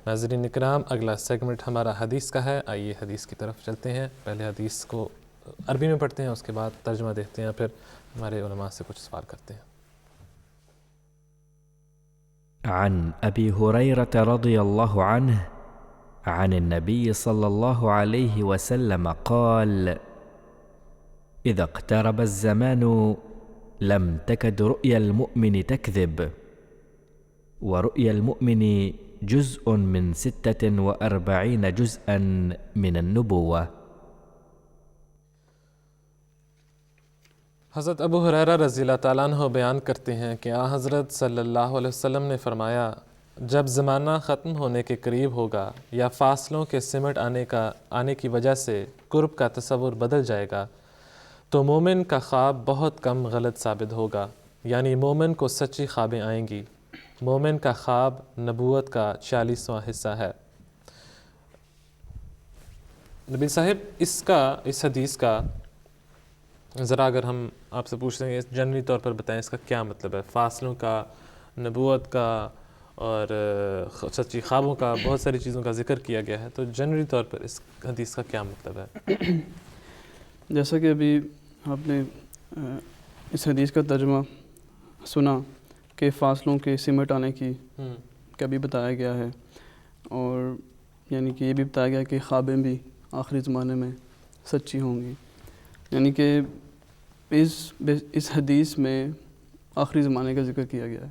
ناظرین اکرام، اگلا سیگمنٹ ہمارا حدیث کا ہے، آئیے حدیث کی طرف چلتے ہیں۔ پہلے حدیث کو عربی میں پڑھتے ہیں، اس کے بعد ترجمہ دیکھتے ہیں، پھر ہمارے علماء سے کچھ سوال کرتے ہیں۔ عن أبي هريرة رضي الله عنه عن النبي صلى الله عليه وسلم قال: إذا اقترب الزمان لم تكد رؤيا المؤمن تكذب، ورؤيا المؤمن جزء من 46 جزءا من النبوة۔ حضرت ابو ہریرہ رضی اللہ تعالیٰ عنہ بیان کرتے ہیں کہ حضرت صلی اللہ علیہ وسلم نے فرمایا، جب زمانہ ختم ہونے کے قریب ہوگا یا فاصلوں کے سمٹ آنے کی وجہ سے قرب کا تصور بدل جائے گا تو مومن کا خواب بہت کم غلط ثابت ہوگا، یعنی مومن کو سچی خوابیں آئیں گی۔ مومن کا خواب نبوت کا 46واں حصہ ہے۔ نبی صاحب، اس حدیث کا ذرا اگر ہم آپ سے پوچھ رہے ہیں جنرلی طور پر بتائیں، اس کا کیا مطلب ہے؟ فاصلوں کا، نبوت کا اور سچی خوابوں کا، بہت ساری چیزوں کا ذکر کیا گیا ہے، تو جنرلی طور پر اس حدیث کا کیا مطلب ہے؟ جیسا کہ ابھی آپ نے اس حدیث کا ترجمہ سنا کہ فاصلوں کے سمٹ آنے کی کا بھی بتایا گیا ہے، اور یعنی کہ یہ بھی بتایا گیا کہ خوابیں بھی آخری زمانے میں سچی ہوں گی، یعنی کہ اس حدیث میں آخری زمانے کا ذکر کیا گیا ہے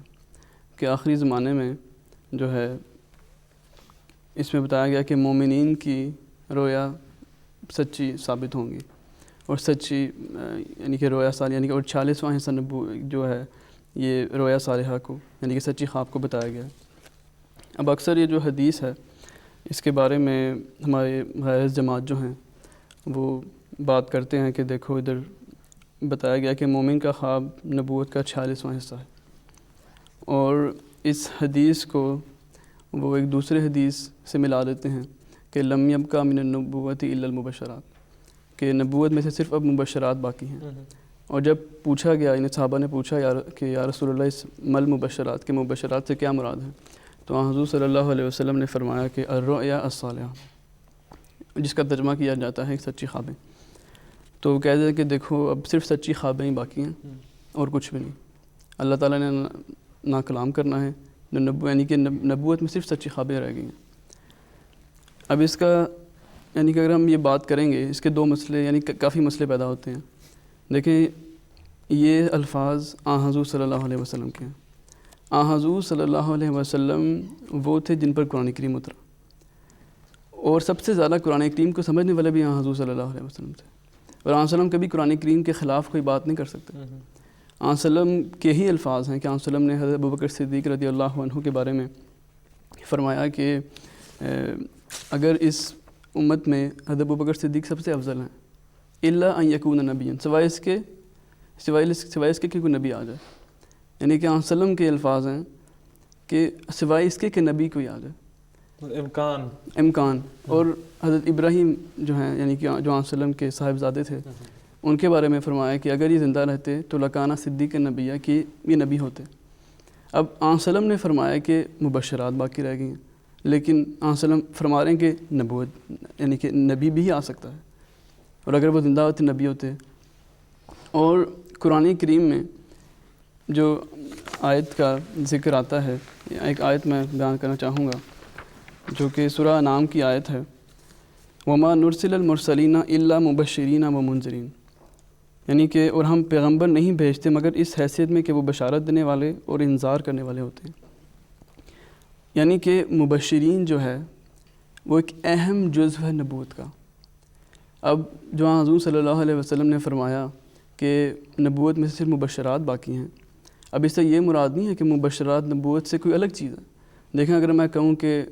کہ آخری زمانے میں جو ہے اس میں بتایا گیا کہ مومنین کی رویا سچی ثابت ہوں گی، اور سچی یعنی کہ رویا صالحہ، یعنی کہ اور 46واں حصہ جو ہے یہ رویا صالحہ کو یعنی کہ سچی خواب کو بتایا گیا ہے۔ اب اکثر یہ جو حدیث ہے اس کے بارے میں ہمارے غیر جماعت جو ہیں وہ بات کرتے ہیں کہ دیکھو ادھر بتایا گیا کہ مومن کا خواب نبوت کا 46واں حصہ ہے، اور اس حدیث کو وہ ایک دوسرے حدیث سے ملا دیتے ہیں کہ لم یبقى من النبوۃ الا المبشرات، کہ نبوت میں سے صرف اب مبشرات باقی ہیں۔ اور جب پوچھا گیا، ان صحابہ نے پوچھا کہ یا رسول اللہ اس مل مبشرات کے مبشرات سے کیا مراد ہے، تو حضور صلی اللہ علیہ وسلم نے فرمایا کہ الرؤیا الصالحہ، جس کا ترجمہ کیا جاتا ہے سچی خوابیں۔ تو وہ کہتے ہیں کہ دیکھو اب صرف سچی خوابیں ہی باقی ہیں اور کچھ بھی نہیں، اللہ تعالیٰ نے نہ کلام کرنا ہے، یعنی کہ نبوت میں صرف سچی خوابیں رہ گئی ہیں۔ اب اس کا یعنی کہ اگر ہم یہ بات کریں گے، اس کے دو مسئلے یعنی کافی مسئلے پیدا ہوتے ہیں۔ دیکھیں یہ الفاظ حضور صلی اللہ علیہ وسلم کے ہیں۔ حضور صلی اللہ علیہ وسلم وہ تھے جن پر قرآن کریم اترا، اور سب سے زیادہ قرآن کریم کو سمجھنے والے بھی حضور صلی اللہ علیہ وسلم تھے، اور وسلم کبھی قرآن کریم کے خلاف کوئی بات نہیں کر سکتے۔ وسلم کے ہی الفاظ ہیں کہ وسلم نے حضرت ابوبکر صدیق رضی اللہ عنہ کے بارے میں فرمایا کہ اگر اس امت میں حضرت ابوبکر صدیق سب سے افضل ہیں، الا ان یکون نبیا، سوائے اس کے کہ کوئی نبی آ جائے، یعنی کہ وسلم کے الفاظ ہیں کہ سوائے اس کے کہ نبی کوئی آ جائے، امکان۔ اور حضرت ابراہیم جو ہیں یعنی کہ جو وسلم کے صاحبزادے تھے، ان کے بارے میں فرمایا کہ اگر یہ زندہ رہتے تو لکانہ صدیق نبیہ، کہ یہ نبی ہوتے۔ اب وسلم نے فرمایا کہ مبشرات باقی رہ گئی ہیں، لیکن وسلم فرما رہے ہیں کہ نبوت یعنی کہ نبی بھی آ سکتا ہے، اور اگر وہ زندہ ہوتے نبی ہوتے۔ اور قرآن کریم میں جو آیت کا ذکر آتا ہے، ایک آیت میں بیان کرنا چاہوں گا جو کہ سورہ انعام کی آیت ہے، وما نرسل المرسلین الا مبشرین و منذرین، یعنی کہ اور ہم پیغمبر نہیں بھیجتے مگر اس حیثیت میں کہ وہ بشارت دینے والے اور انذار کرنے والے ہوتے ہیں۔ یعنی کہ مبشرین جو ہے وہ ایک اہم جزو ہے نبوت کا۔ اب جو حضور صلی اللہ علیہ وسلم نے فرمایا کہ نبوت میں صرف مبشرات باقی ہیں، اب اس سے یہ مراد نہیں ہے کہ مبشرات نبوت سے کوئی الگ چیز ہے، دیکھیں اگر میں کہوں کہ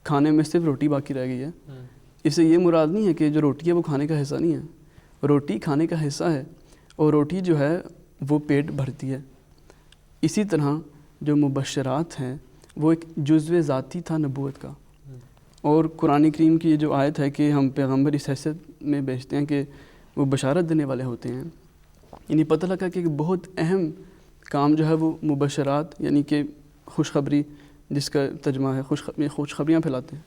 کھانے میں صرف روٹی باقی رہ گئی ہے، اس سے یہ مراد نہیں ہے کہ جو روٹی ہے وہ کھانے کا حصہ نہیں ہے، روٹی کھانے کا حصہ ہے اور روٹی جو ہے وہ پیٹ بھرتی ہے۔ اسی طرح جو مبشرات ہیں وہ ایک جزو ذاتی تھا نبوت کا، اور قرآن کریم کی جو آیت ہے کہ ہم پیغمبر اس حیثیت میں بھیجتے ہیں کہ وہ بشارت دینے والے ہوتے ہیں، یعنی پتہ لگا کہ ایک بہت اہم کام جو ہے وہ مبشرات یعنی کہ خوشخبری، جس کا ترجمہ ہے خوشخبریاں پھیلاتے ہیں۔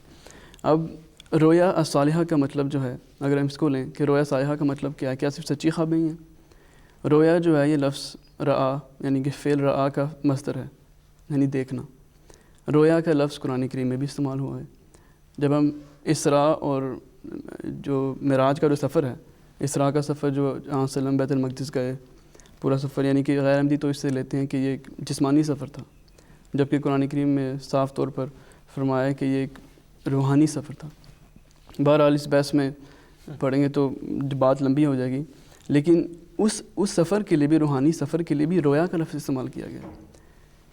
اب رویا الصالحہ کا مطلب جو ہے، اگر ہم اس کو لیں کہ رویا صالحہ کا مطلب کیا ہے، کیا صرف سچی خوابیں ہی ہیں؟ رویا جو ہے یہ لفظ رعا یعنی کہ فعل رعا کا مصدر ہے، یعنی دیکھنا۔ رویا کا لفظ قرآن کریم میں بھی استعمال ہوا ہے۔ جب ہم اسراء اور جو معراج کا جو سفر ہے، اسراء کا سفر جو آن سلم بیت المقدس گئے پورا سفر، یعنی کہ غیر احمدی تو اس سے لیتے ہیں کہ یہ ایک جسمانی سفر تھا، جبکہ قرآن کریم میں صاف طور پر فرمایا ہے کہ یہ ایک روحانی سفر تھا۔ بہرحال اس بحث میں پڑھیں گے تو بات لمبی ہو جائے گی، لیکن اس سفر کے لیے بھی، روحانی سفر کے لیے بھی رویا کا لفظ استعمال کیا گیا،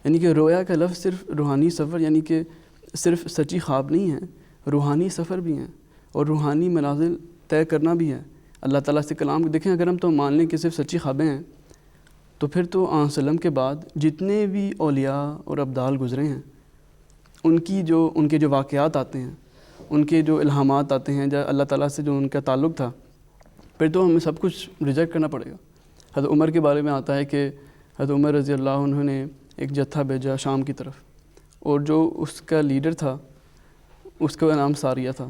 یعنی کہ رویا کا لفظ صرف روحانی سفر یعنی کہ صرف سچی خواب نہیں ہے، روحانی سفر بھی ہیں اور روحانی منازل طے کرنا بھی ہے اللہ تعالیٰ سے کلام۔ دیکھیں اگر ہم تو مان لیں کہ صرف سچی خوابیں ہیں تو پھر تو آن سلم کے بعد جتنے بھی اولیاء اور ابدال گزرے ہیں ان کے جو واقعات آتے ہیں، ان کے جو الہامات آتے ہیں، جو اللہ تعالیٰ سے جو ان کا تعلق تھا، پھر تو ہمیں سب کچھ ریجیکٹ کرنا پڑے گا۔ حضرت عمر کے بارے میں آتا ہے کہ حضرت عمر رضی اللہ عنہ نے ایک جتھا بھیجا شام کی طرف، اور جو اس کا لیڈر تھا اس کا نام ساریہ تھا۔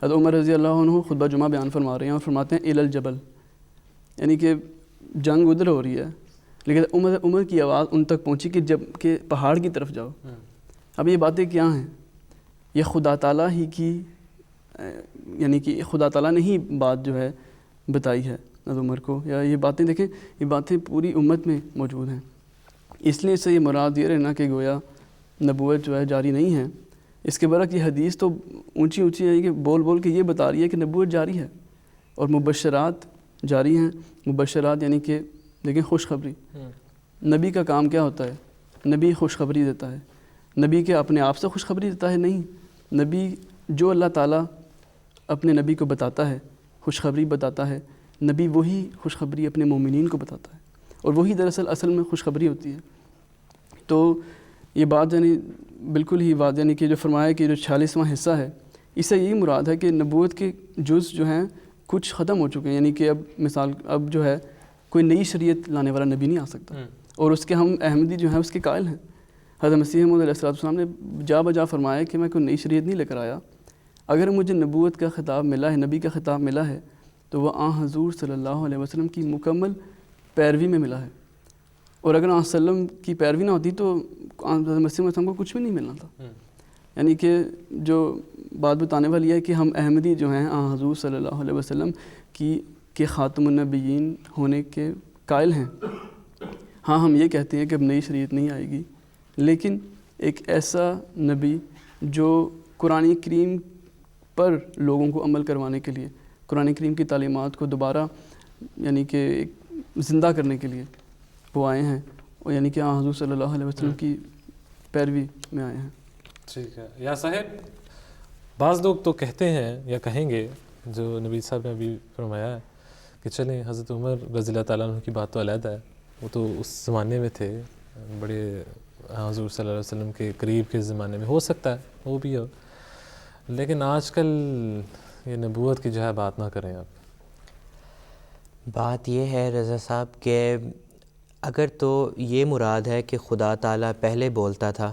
حضرت عمر رضی اللہ عنہ خطبہ جمعہ بیان فرما رہے ہیں اور فرماتے ہیں الی الجبل، یعنی کہ جنگ ادھر ہو رہی ہے، لیکن عمر کی آواز ان تک پہنچی کہ پہاڑ کی طرف جاؤ۔ اب یہ باتیں کیا ہیں؟ یہ خدا تعالیٰ ہی کی، یعنی کہ خدا تعالیٰ نے ہی بات جو ہے بتائی ہے حضرت عمر کو، یا یہ باتیں دیکھیں یہ باتیں پوری امت میں موجود ہیں۔ اس لیے اس سے یہ مراد یہ رہنا کہ گویا نبوت جو ہے جاری نہیں ہے۔ اس کے برعکس یہ حدیث تو اونچی اونچی ہے کہ بول بول کے یہ بتا رہی ہے کہ نبوت جاری ہے اور مبشرات جاری ہیں۔ مبشرات یعنی کہ دیکھیں خوشخبری، نبی کا کام کیا ہوتا ہے؟ نبی خوشخبری دیتا ہے۔ نبی کے اپنے آپ سے خوشخبری دیتا ہے؟ نہیں، نبی جو اللہ تعالیٰ اپنے نبی کو بتاتا ہے، خوشخبری بتاتا ہے، نبی وہی خوشخبری اپنے مومنین کو بتاتا ہے، اور وہی دراصل اصل میں خوشخبری ہوتی ہے۔ تو یہ بات یعنی بالکل ہی بات یعنی کہ جو فرمایا کہ جو 46واں حصہ ہے، اس سے یہی مراد ہے کہ نبوت کے جز جو ہیں کچھ ختم ہو چکے ہیں، یعنی کہ اب مثال اب جو ہے کوئی نئی شریعت لانے والا نبی نہیں آ سکتا، اور اس کے ہم احمدی جو ہیں اس کے قائل ہیں۔ حضرت مسیح موعود علیہ السلام نے جا بجا فرمایا کہ میں کوئی نئی شریعت نہیں لے کر آیا، اگر مجھے نبوت کا خطاب ملا ہے، نبی کا خطاب ملا ہے، تو وہ آن حضور صلی اللہ علیہ وسلم کی مکمل پیروی میں ملا ہے، اور اگر آن وسلم کی پیروی نہ ہوتی تو حضرت مسیح وسلم کو کچھ بھی نہیں ملنا تھا۔ یعنی کہ جو بات بتانے والی ہے کہ ہم احمدی جو ہیں آن حضور صلی اللہ علیہ وسلم کے خاتم النبیین ہونے کے قائل ہیں۔ ہاں ہم یہ کہتے ہیں کہ اب نئی شریعت نہیں آئے گی، لیکن ایک ایسا نبی جو قرآن کریم پر لوگوں کو عمل کروانے کے لیے، قرآن کریم کی تعلیمات کو دوبارہ یعنی کہ زندہ کرنے کے لیے وہ آئے ہیں، اور یعنی کہ حضور صلی اللہ علیہ وسلم کی پیروی میں آئے ہیں۔ ٹھیک ہے یا صاحب، بعض لوگ تو کہتے ہیں یا کہیں گے جو نبی صاحب نے ابھی فرمایا ہے کہ چلیں حضرت عمر رضی اللہ تعالیٰ عنہ کی بات تو علیحدہ ہے، وہ تو اس زمانے میں تھے، بڑے حضور صلی اللہ علیہ وسلم کے قریب کے زمانے میں، ہو سکتا ہے وہ بھی ہو، لیکن آج کل یہ نبوت کی جو ہے بات نہ کریں آپ۔ بات یہ ہے رضا صاحب کہ اگر تو یہ مراد ہے کہ خدا تعالیٰ پہلے بولتا تھا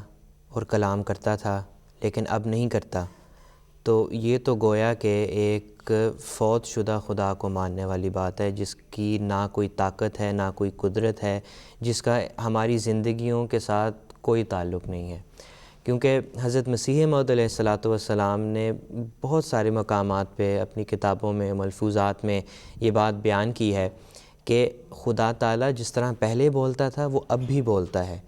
اور کلام کرتا تھا لیکن اب نہیں کرتا، تو یہ تو گویا کہ ایک فوت شدہ خدا کو ماننے والی بات ہے، جس کی نہ کوئی طاقت ہے نہ کوئی قدرت ہے، جس کا ہماری زندگیوں کے ساتھ کوئی تعلق نہیں ہے۔ کیونکہ حضرت مسیح موعود علیہ السلام نے بہت سارے مقامات پہ اپنی کتابوں میں، ملفوظات میں یہ بات بیان کی ہے کہ خدا تعالیٰ جس طرح پہلے بولتا تھا وہ اب بھی بولتا ہے،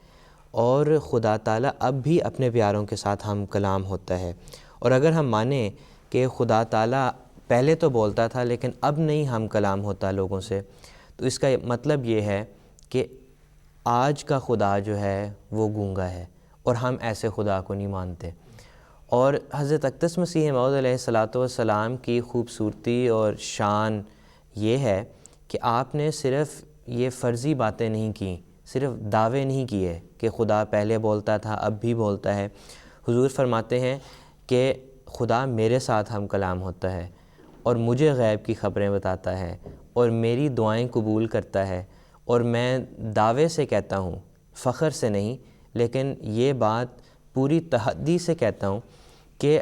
اور خدا تعالیٰ اب بھی اپنے پیاروں کے ساتھ ہم کلام ہوتا ہے۔ اور اگر ہم مانیں کہ خدا تعالیٰ پہلے تو بولتا تھا لیکن اب نہیں ہم کلام ہوتا لوگوں سے، تو اس کا مطلب یہ ہے کہ آج کا خدا جو ہے وہ گونگا ہے، اور ہم ایسے خدا کو نہیں مانتے۔ اور حضرت اقدس مسیح موعود علیہ الصلاۃ والسلام کی خوبصورتی اور شان یہ ہے کہ آپ نے صرف یہ فرضی باتیں نہیں کیں، صرف دعوے نہیں کیے کہ خدا پہلے بولتا تھا اب بھی بولتا ہے۔ حضور فرماتے ہیں کہ خدا میرے ساتھ ہم کلام ہوتا ہے اور مجھے غیب کی خبریں بتاتا ہے اور میری دعائیں قبول کرتا ہے، اور میں دعوے سے کہتا ہوں، فخر سے نہیں، لیکن یہ بات پوری تحدی سے کہتا ہوں کہ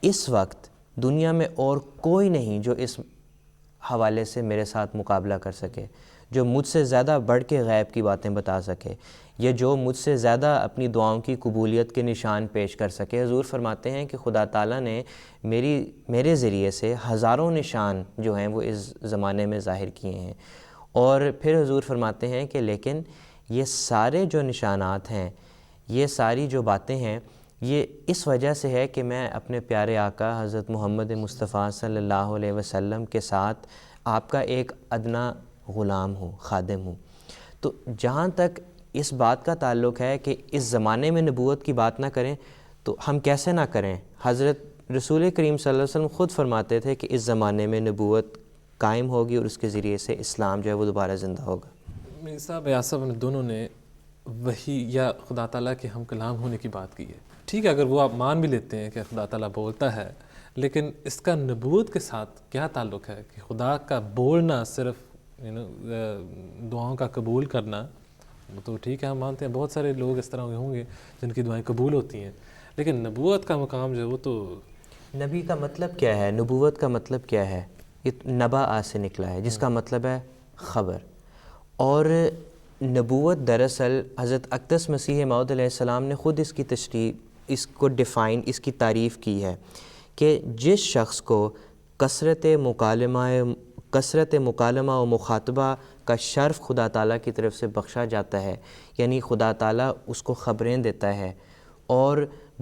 اس وقت دنیا میں اور کوئی نہیں جو اس حوالے سے میرے ساتھ مقابلہ کر سکے، جو مجھ سے زیادہ بڑھ کے غیب کی باتیں بتا سکے، یا جو مجھ سے زیادہ اپنی دعاؤں کی قبولیت کے نشان پیش کر سکے۔ حضور فرماتے ہیں کہ خدا تعالیٰ نے میرے ذریعے سے ہزاروں نشان جو ہیں وہ اس زمانے میں ظاہر کیے ہیں، اور پھر حضور فرماتے ہیں کہ لیکن یہ سارے جو نشانات ہیں، یہ ساری جو باتیں ہیں، یہ اس وجہ سے ہے کہ میں اپنے پیارے آقا حضرت محمد مصطفیٰ صلی اللہ علیہ وسلم کے ساتھ آپ کا ایک ادنا غلام ہوں، خادم ہوں۔ تو جہاں تک اس بات کا تعلق ہے کہ اس زمانے میں نبوت کی بات نہ کریں، تو ہم کیسے نہ کریں؟ حضرت رسول کریم صلی اللہ علیہ وسلم خود فرماتے تھے کہ اس زمانے میں نبوت قائم ہوگی اور اس کے ذریعے سے اسلام جو ہے وہ دوبارہ زندہ ہوگا۔ مرزا صاحب یاسف نے دونوں نے وحی یا خدا تعالیٰ کے ہم کلام ہونے کی بات کی ہے۔ ٹھیک ہے، اگر وہ آپ مان بھی لیتے ہیں کہ خدا تعالیٰ بولتا ہے، لیکن اس کا نبوت کے ساتھ کیا تعلق ہے کہ خدا کا بولنا صرف دعاؤں کا قبول کرنا؟ وہ تو ٹھیک ہے، ہم مانتے ہیں بہت سارے لوگ اس طرح کے ہوں گے جن کی دعائیں قبول ہوتی ہیں، لیکن نبوت کا مقام جو ہے وہ تو… نبی کا مطلب کیا ہے؟ نبوت کا مطلب کیا ہے؟ یہ نبا آ سے نکلا ہے، جس کا مطلب ہے خبر۔ اور نبوت دراصل حضرت اقدس مسیح موعود علیہ السلام نے خود اس کی تشریح، اس کو ڈیفائن، اس کی تعریف کی ہے کہ جس شخص کو کثرت مکالمہ و مخاطبہ کا شرف خدا تعالیٰ کی طرف سے بخشا جاتا ہے، یعنی خدا تعالیٰ اس کو خبریں دیتا ہے اور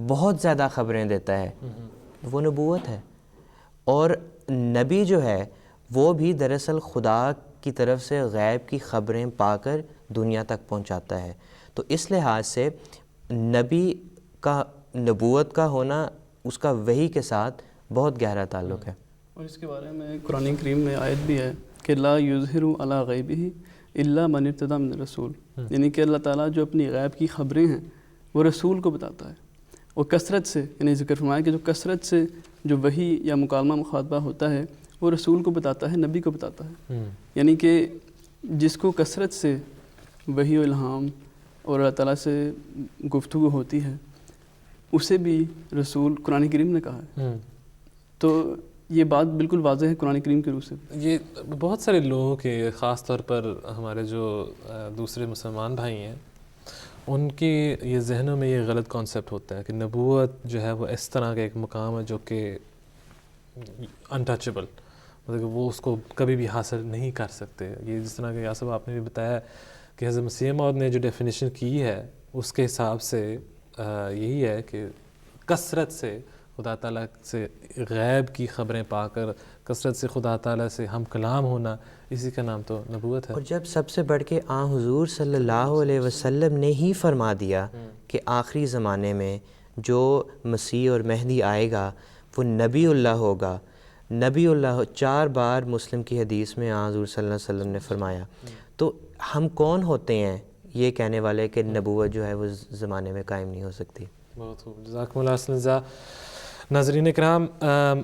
بہت زیادہ خبریں دیتا ہے، وہ نبوت ہے۔ اور نبی جو ہے وہ بھی دراصل خدا کی طرف سے غیب کی خبریں پا کر دنیا تک پہنچاتا ہے۔ تو اس لحاظ سے نبی کا نبوت کا ہونا اس کا وحی کے ساتھ بہت گہرا تعلق ہے۔ اور اس کے بارے میں قرآن کریم میں آیت بھی ہے کہ لا یظہر علی غیبہ الا من ارتضی من الرسول، یعنی کہ اللہ تعالیٰ جو اپنی غیب کی خبریں ہیں وہ رسول کو بتاتا ہے، اور کثرت سے، یعنی ذکر فرمایا کہ جو کثرت سے جو وحی یا مکالمہ مخاطبہ ہوتا ہے وہ رسول کو بتاتا ہے، نبی کو بتاتا ہے۔ یعنی کہ جس کو کثرت سے وحی و الہام اور اللہ تعالیٰ سے گفتگو ہوتی ہے اسے بھی رسول قرآن کریم نے کہا ہے۔ تو یہ بات بالکل واضح ہے قرآن کریم کے روح سے۔ یہ بہت سارے لوگوں کے، خاص طور پر ہمارے جو دوسرے مسلمان بھائی ہیں، ان کی یہ ذہنوں میں یہ غلط کانسیپٹ ہوتا ہے کہ نبوت جو ہے وہ اس طرح کا ایک مقام ہے جو کہ انٹچیبل، مطلب کہ وہ اس کو کبھی بھی حاصل نہیں کر سکتے۔ یہ جس طرح کہ یاسف آپ نے بھی بتایا کہ حضرت مسیح موعود نے جو ڈیفینیشن کی ہے اس کے حساب سے یہی ہے کہ کثرت سے خدا تعالیٰ سے غیب کی خبریں پا کر، کثرت سے خدا تعالیٰ سے ہم کلام ہونا، اسی کا نام تو نبوت ہے۔ اور جب سب سے بڑھ کے حضور صلی اللہ علیہ وسلم نے ہی فرما دیا کہ آخری زمانے میں جو مسیح اور مہدی آئے گا وہ نبی اللہ ہوگا، نبی اللہ 4 بار مسلم کی حدیث میں حضور صلی اللہ علیہ وسلم نے فرمایا، تو ہم کون ہوتے ہیں یہ کہنے والے کہ نبوت جو ہے وہ زمانے میں قائم نہیں ہو سکتی؟ بہت خوب، جزاکم اللہ اساتذہ۔ ناظرین اکرام،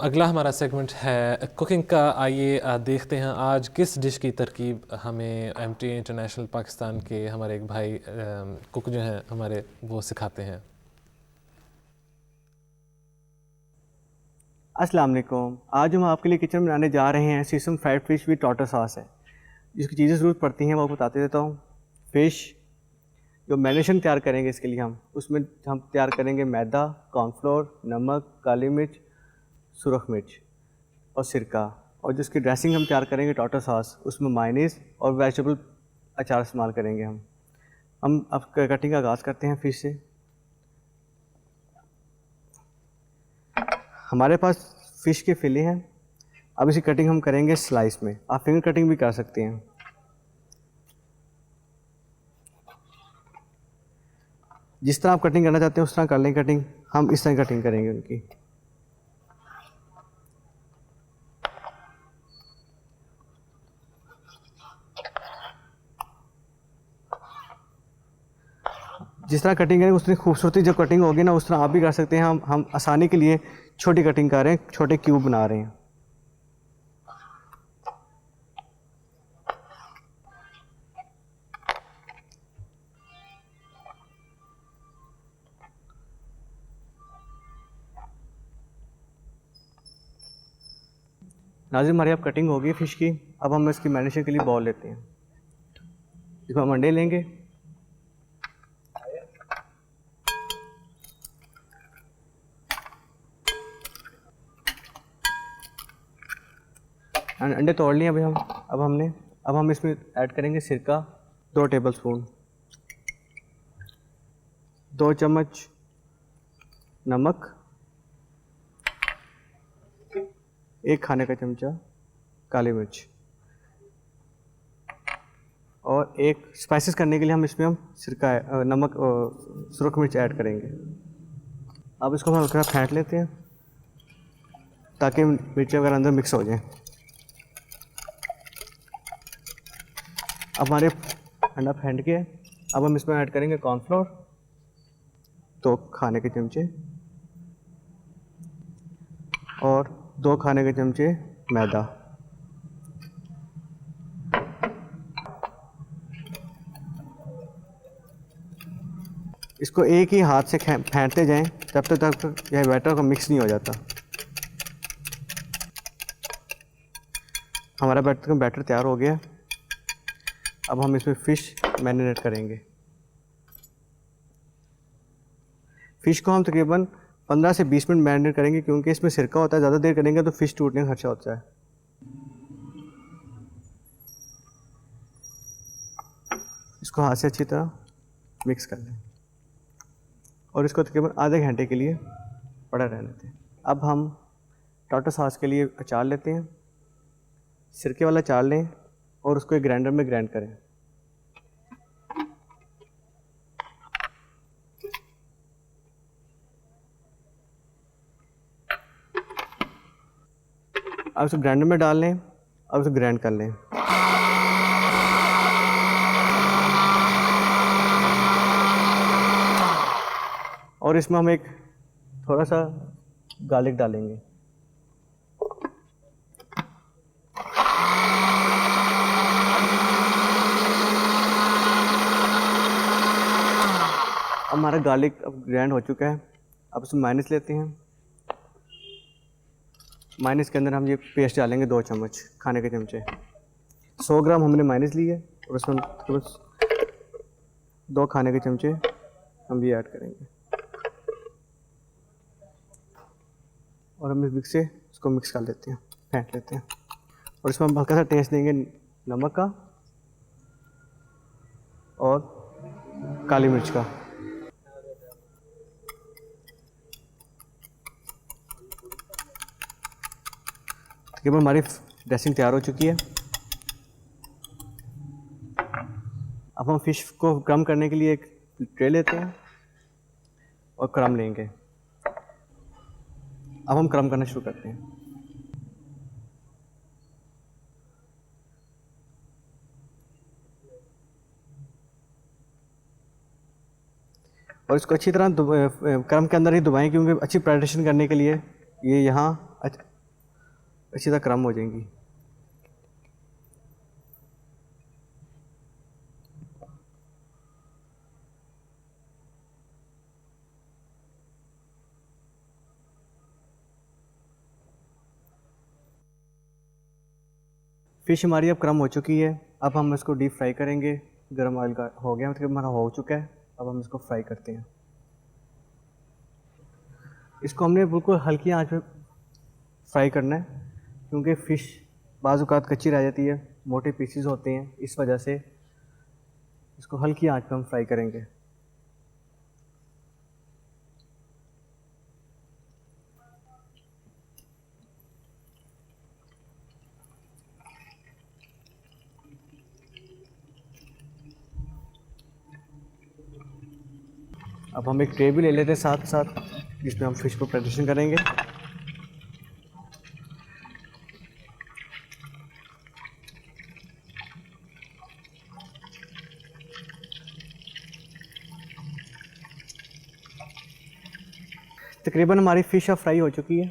اگلا ہمارا سیگمنٹ ہے کوکنگ کا۔ آئیے دیکھتے ہیں آج کس ڈش کی ترکیب ہمیں MTA انٹرنیشنل پاکستان کے ہمارے ایک بھائی کک جو ہیں ہمارے، وہ سکھاتے ہیں۔ السلام علیکم۔ آج ہم آپ کے لیے کچن بنانے جا رہے ہیں sesame fried fish with tartar ساس ہے۔ جس کی چیزیں ضرورت پڑتی ہیں وہ بتاتے دیتا ہوں۔ فش جو میرینیشن تیار کریں گے اس کے لیے اس میں ہم تیار کریں گے میدا، کارن فلور، نمک، کالی مرچ، سرخ مرچ اور سرکہ، اور جس کی ڈریسنگ ہم تیار کریں گے ٹارٹر ساس، اس میں مائنیز اور ویجیٹیبل اچار استعمال کریں گے ہم اب کٹنگ کا آغاز کرتے ہیں فش سے۔ ہمارے پاس فش کے فلے ہیں، اب اسی کٹنگ ہم کریں گے سلائس میں، آپ فنگر کٹنگ بھی کر سکتے ہیں۔ جس طرح آپ کٹنگ کرنا چاہتے ہیں اس طرح کر لیں کٹنگ. ہم اس طرح کٹنگ کریں گے ان کی. جس طرح کٹنگ کریں اس طرح خوبصورتی جب کٹنگ ہوگی نا اس طرح آپ بھی کر سکتے ہیں. ہم آسانی کے لیے چھوٹی کٹنگ کر رہے ہیں, چھوٹے کیوب بنا رہے ہیں. ناظرین ہماری اب کٹنگ ہوگی فش کی. اب ہم اس کی میرینیشن کے لیے باؤل لیتے ہیں. اس میں ہم انڈے لیں گے, انڈے توڑ لیے ابھی ہم. اب ہم اس میں ایڈ کریں گے سرکہ 2 ٹیبل سپون, 2 چمچ نمک, 1 کھانے کا چمچہ کالی مرچ, اور 1 اسپائسیز کرنے کے لیے ہم اس میں سرکہ نمک سرخ مرچ ایڈ کریں گے. اب اس کو ہم ہلکا پھینٹ لیتے ہیں تاکہ مرچیں وغیرہ اندر مکس ہو جائیں. اب ہمارے انڈا پھینٹ کے اب ہم اس میں ایڈ کریں گے کارن فلور 2 کھانے کے چمچے اور 2 کھانے کے چمچے میدا. اس کو ایک ہی ہاتھ سے پھینٹتے جائیں جب تک یہ بیٹر کا مکس نہیں ہو جاتا. ہمارا بیٹر تیار ہو گیا. اب ہم اس میں فش میرینیٹ کریں گے. فش کو ہم تقریباً 15 سے 20 منٹ میرینیٹ کریں گے کیونکہ اس میں سرکہ ہوتا ہے. زیادہ دیر کریں گے تو فش ٹوٹنے کا خدشہ ہوتا ہے. اس کو ہاتھ سے اچھی طرح مکس کر لیں اور اس کو تقریباً آدھے گھنٹے کے لیے پڑا رہنے دیں. اب ہم ٹاٹر ساس کے لیے اچار لیتے ہیں. سرکے والا اچار لیں اور اس کو ایک گرائنڈر میں گرائنڈ کریں. اب اس کو گرائنڈر میں ڈال لیں اور اسے گرائنڈ کر لیں. اور اس میں ہم ایک تھوڑا سا گارلک ڈالیں گے. اب ہمارا گارلک اب گرائنڈ ہو چکا ہے. اب اس میں مائونیز لیتے ہیں. مائونیز کے اندر ہم یہ پیسٹ ڈالیں گے 2 چمچ کھانے کے چمچے. 100 گرام ہم نے مائونیز لی ہے اور اس میں 2 کھانے کے چمچے ہم بھی ایڈ کریں گے. اور ہم اس کو مکس کر لیتے ہیں, پھینٹ لیتے ہیں. اور اس میں ہم ہلکا سا ٹیسٹ دیں گے نمک کا اور کالی مرچ کا. تقریباً ہماری ڈریسنگ تیار ہو چکی ہے. اب ہم فش کو کرم کرنے کے لیے ایک ٹرے لیتے ہیں اور کرم لیں گے. اب ہم کرم کرنا شروع کرتے ہیں. اور اس کو اچھی طرح کرم کے اندر ہی دبائیں کیونکہ اچھی پریپریشن کرنے کے لیے یہ یہاں اچھی طرح کرم ہو جائیں گی. فش ہماری اب کرم ہو چکی ہے. اب ہم اس کو ڈیپ فرائی کریں گے. گرم آئل کا ہو گیا مطلب ہمارا ہو چکا ہے. اب ہم اس کو فرائی کرتے ہیں. اس کو ہم نے بالکل ہلکی آنچ پہ فرائی کرنا ہے کیونکہ فش بعض اوقات کچی رہ جاتی ہے, موٹے پیسز ہوتے ہیں, اس وجہ سے اس کو ہلکی آنچ پہ ہم فرائی کریں گے. اب ہم ایک ٹرے بھی لے لیتے ہیں ساتھ ساتھ جس میں ہم فش کو پریپریشن کریں گے. تقریباً ہماری فش اب فرائی ہو چکی ہے.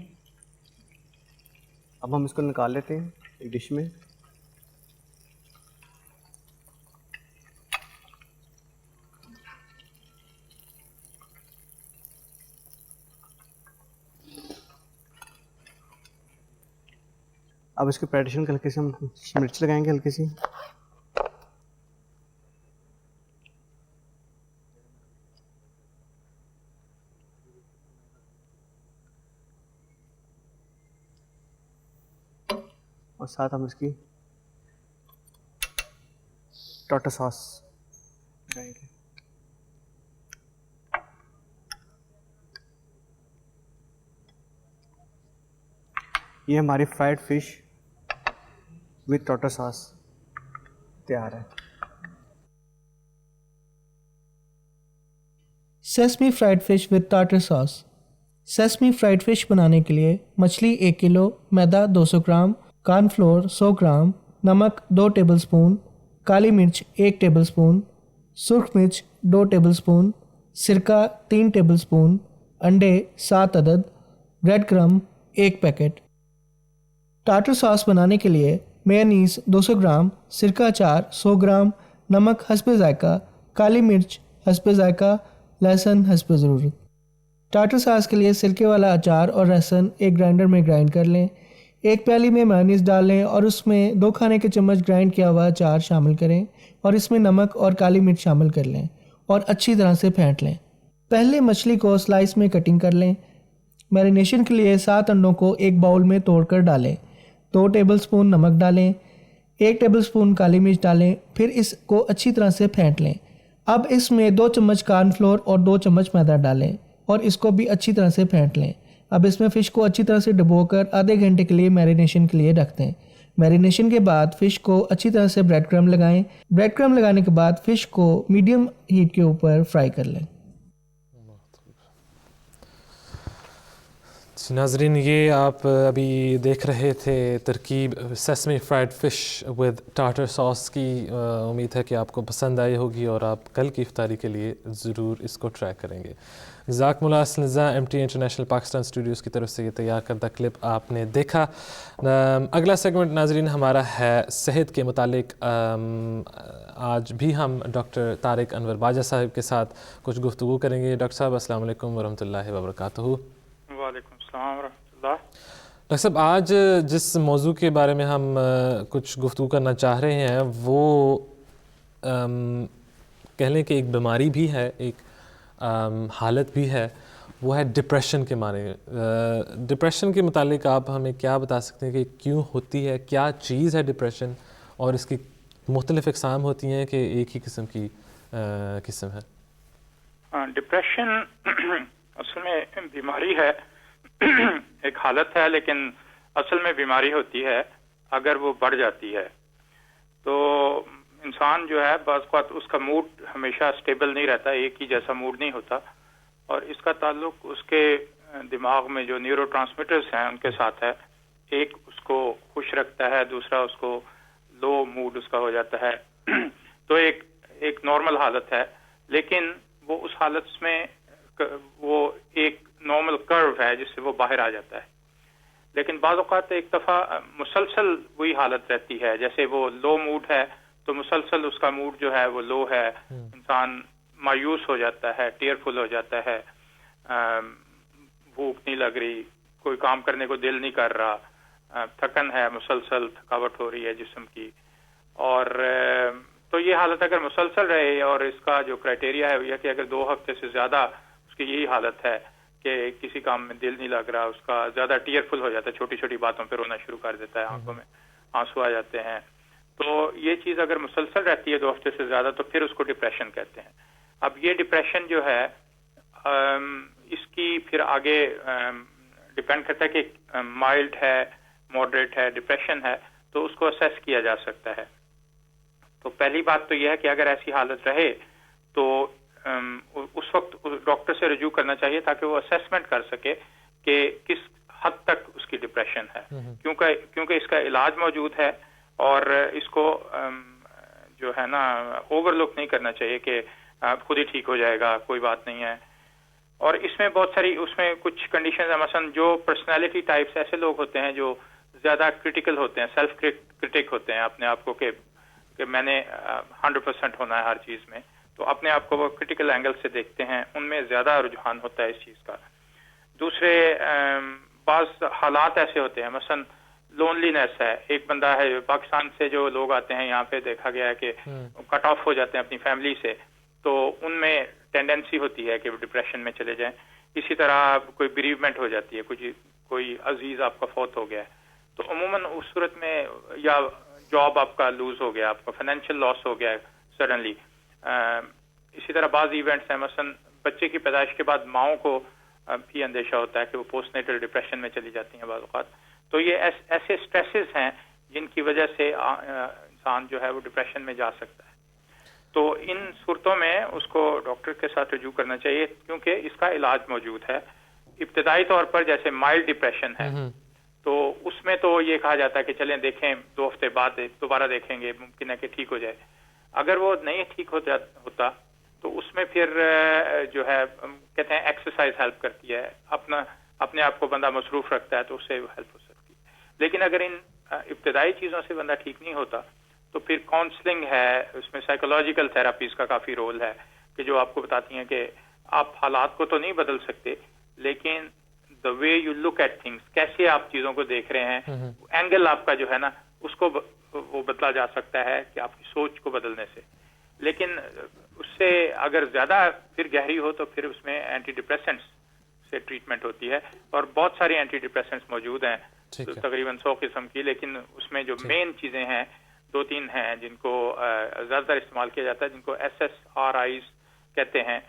اب ہم اس کو نکال لیتے ہیں ایک ڈش میں. اب اس کے پیٹیشن ہلکی سی ہم مرچ لگائیں گے ہلکی سی. اور ساتھ ہم اس کی ٹاٹا ساس لگائیں گے. یہ ہماری fried fish with Tata sauce تیار ہے. Sesame fried fish with tartar sauce. Sesame fried fish بنانے کے لیے مچھلی 1 کلو، میدا 200 گرام، کارن فلور 100 گرام، نمک 2 ٹیبل سپون، کالی مرچ 1 ٹیبل سپون، سرخ مرچ 2 ٹیبل سپون، سرکہ 3 ٹیبل سپون، انڈے 7 عدد، بریڈ کرم 1 پیکٹ. ٹارٹر ساس بنانے کے لیے میونیز 200 گرام، سرکہ اچار 100 گرام، نمک حسب ذائقہ، کالی مرچ حسب ذائقہ، لہسن حسب ضرورت. ٹارٹر ساس کے لیے سرکے والا اچار اور لہسن ایک گرائنڈر میں گرائنڈ کر لیں. ایک پیالی میں میونیز ڈال لیں اور اس میں 2 کھانے کے چمچ گرائنڈ کیا ہوا اچار شامل کریں اور اس میں نمک اور کالی مرچ شامل کر لیں اور اچھی طرح سے پھینٹ لیں. پہلے مچھلی کو سلائس میں کٹنگ کر لیں. میرینیشن کے لیے 7 انڈوں کو ایک باؤل میں توڑ کر ڈالیں. 2 ٹیبل سپون نمک ڈالیں، 1 ٹیبل سپون کالی مرچ ڈالیں، پھر اس کو اچھی طرح سے پھینٹ لیں. اب اس میں 2 چمچ کارن فلور اور 2 چمچ میدا ڈالیں اور اس کو بھی اچھی طرح سے پھینٹ لیں. اب اس میں فش کو اچھی طرح سے ڈبو کر آدھے گھنٹے کے لیے میرینیشن کے لیے رکھ دیں. میرینیشن کے بعد فش کو اچھی طرح سے بریڈ کرم لگائیں. بریڈ کرم لگانے کے بعد فش کو میڈیم ہیٹ کے اوپر فرائی کر لیں. ناظرین، یہ آپ ابھی دیکھ رہے تھے ترکیب سیسمی فرائیڈ فش ود ٹارٹر ساس کی. امید ہے کہ آپ کو پسند آئی ہوگی اور آپ کل کی افطاری کے لیے ضرور اس کو ٹرائی کریں گے. جزاکم اللہ. اسلزا MT انٹرنیشنل پاکستان اسٹوڈیوز کی طرف سے یہ تیار کردہ کلپ آپ نے دیکھا. اگلا سیگمنٹ ناظرین ہمارا ہے صحت کے متعلق. آج بھی ہم ڈاکٹر طارق انور باجا صاحب کے ساتھ کچھ گفتگو کریں گے. ڈاکٹر صاحب السلام علیکم ورحمۃ اللہ وبرکاتہ. وعلیکم السلام ورحمۃ اللہ. ڈاکٹر صاحب، آج جس موضوع کے بارے میں ہم کچھ گفتگو کرنا چاہ رہے ہیں وہ کہہ لیں کہ ایک بیماری بھی ہے، ایک حالت بھی ہے، وہ ہے ڈپریشن کے معنی. ڈپریشن کے متعلق آپ ہمیں کیا بتا سکتے ہیں کہ کیوں ہوتی ہے، کیا چیز ہے ڈپریشن، اور اس کی مختلف اقسام ہوتی ہیں کہ ایک ہی قسم کی قسم ہے؟ ڈپریشن اصل میں بیماری ہے، ایک حالت ہے، لیکن اصل میں بیماری ہوتی ہے اگر وہ بڑھ جاتی ہے. تو انسان جو ہے بعض اوقات اس کا موڈ ہمیشہ سٹیبل نہیں رہتا، ایک ہی جیسا موڈ نہیں ہوتا، اور اس کا تعلق اس کے دماغ میں جو نیورو ٹرانسمیٹرز ہیں ان کے ساتھ ہے. ایک اس کو خوش رکھتا ہے، دوسرا اس کو لو موڈ اس کا ہو جاتا ہے. تو ایک نارمل حالت ہے، لیکن وہ اس حالت میں وہ ایک نارمل کرو ہے جس سے وہ باہر آ جاتا ہے. لیکن بعض اوقات ایک دفعہ مسلسل وہی حالت رہتی ہے، جیسے وہ لو موڈ ہے تو مسلسل اس کا موڈ جو ہے وہ لو ہے، انسان مایوس ہو جاتا ہے، ٹیئر فل ہو جاتا ہے، بھوک نہیں لگ رہی، کوئی کام کرنے کو دل نہیں کر رہا، تھکن ہے، مسلسل تھکاوٹ ہو رہی ہے جسم کی. اور تو یہ حالت اگر مسلسل رہے، اور اس کا جو کرائٹیریا ہے وہ یہ کہ اگر 2 ہفتے سے زیادہ اس کی یہی حالت ہے کہ کسی کام میں دل نہیں لگ رہا، اس کا زیادہ ٹیئر فل ہو جاتا ہے، چھوٹی چھوٹی باتوں پہ رونا شروع کر دیتا ہے، آنکھوں میں آنسو آ جاتے ہیں. تو یہ چیز اگر مسلسل رہتی ہے 2 ہفتے سے زیادہ تو پھر اس کو ڈپریشن کہتے ہیں. اب یہ ڈپریشن جو ہے اس کی پھر آگے ڈپینڈ کرتا ہے کہ مائلڈ ہے، ماڈریٹ ہے، ڈپریشن ہے، تو اس کو اسیس کیا جا سکتا ہے. تو پہلی بات تو یہ ہے کہ اگر ایسی حالت رہے تو اس وقت ڈاکٹر سے رجوع کرنا چاہیے تاکہ وہ اسیسمنٹ کر سکے کہ کس حد تک اس کی ڈپریشن ہے، کیونکہ اس کا علاج موجود ہے، اور اس کو جو ہے نا اوور لک نہیں کرنا چاہیے کہ خود ہی ٹھیک ہو جائے گا، کوئی بات نہیں ہے. اور اس میں بہت ساری اس میں کچھ کنڈیشنز ہیں، مثلا جو پرسنالٹی ٹائپس ایسے لوگ ہوتے ہیں جو زیادہ کرٹیکل ہوتے ہیں، سیلف کرٹک ہوتے ہیں اپنے آپ کو کہ میں نے 100% ہونا ہے ہر چیز میں، تو اپنے آپ کو وہ کرٹیکل اینگل سے دیکھتے ہیں، ان میں زیادہ رجحان ہوتا ہے اس چیز کا. دوسرے بعض حالات ایسے ہوتے ہیں، مثلا لونلینس ہے، ایک بندہ ہے پاکستان سے جو لوگ آتے ہیں یہاں پہ دیکھا گیا ہے کہ کٹ آف ہو جاتے ہیں اپنی فیملی سے، تو ان میں ٹینڈنسی ہوتی ہے کہ وہ ڈپریشن میں چلے جائیں. اسی طرح کوئی بریومنٹ ہو جاتی ہے، کوئی عزیز آپ کا فوت ہو گیا ہے، تو عموماً اس صورت میں، یا جاب آپ کا لوز ہو گیا، آپ کا فائنینشیل لاس ہو گیا سڈنلی. اسی طرح بعض ایونٹس ہیں، مثلا بچے کی پیدائش کے بعد ماؤں کو بھی اندیشہ ہوتا ہے کہ وہ پوسٹ نیٹل ڈپریشن میں چلی جاتی ہیں بعض اوقات. تو یہ ایسے سٹریسز ہیں جن کی وجہ سے انسان جو ہے وہ ڈپریشن میں جا سکتا ہے. تو ان صورتوں میں اس کو ڈاکٹر کے ساتھ رجوع کرنا چاہیے، کیونکہ اس کا علاج موجود ہے. ابتدائی طور پر جیسے مائلڈ ڈپریشن ہے تو اس میں تو یہ کہا جاتا ہے کہ چلیں دیکھیں 2 ہفتے بعد دوبارہ دیکھیں گے، ممکن ہے کہ ٹھیک ہو جائے. اگر وہ نہیں ٹھیک ہوتا تو اس میں پھر جو ہے کہتے ہیں ایکسرسائز ہیلپ کرتی ہے، اپنے آپ کو بندہ مصروف رکھتا ہے تو اس سے ہیلپ ہو سکتی ہے. لیکن اگر ان ابتدائی چیزوں سے بندہ ٹھیک نہیں ہوتا تو پھر کاؤنسلنگ ہے، اس میں سائیکولوجیکل تھراپیز کا کافی رول ہے کہ جو آپ کو بتاتی ہیں کہ آپ حالات کو تو نہیں بدل سکتے، لیکن the way you look at things, کیسے آپ چیزوں کو دیکھ رہے ہیں، اینگل آپ کا جو ہے نا اس کو وہ بدلا جا سکتا ہے کہ آپ کی سوچ کو بدلنے سے. لیکن اس سے اگر زیادہ پھر گہری ہو تو پھر اس میں اینٹی ڈپریسنٹس سے ٹریٹمنٹ ہوتی ہے، اور بہت ساری اینٹی ڈپریسنٹس موجود ہیں، تقریباً 100 قسم کی. لیکن اس میں جو مین چیزیں ہیں 2-3 ہیں جن کو زیادہ تر استعمال کیا جاتا ہے، جن کو SSRIs کہتے ہیں،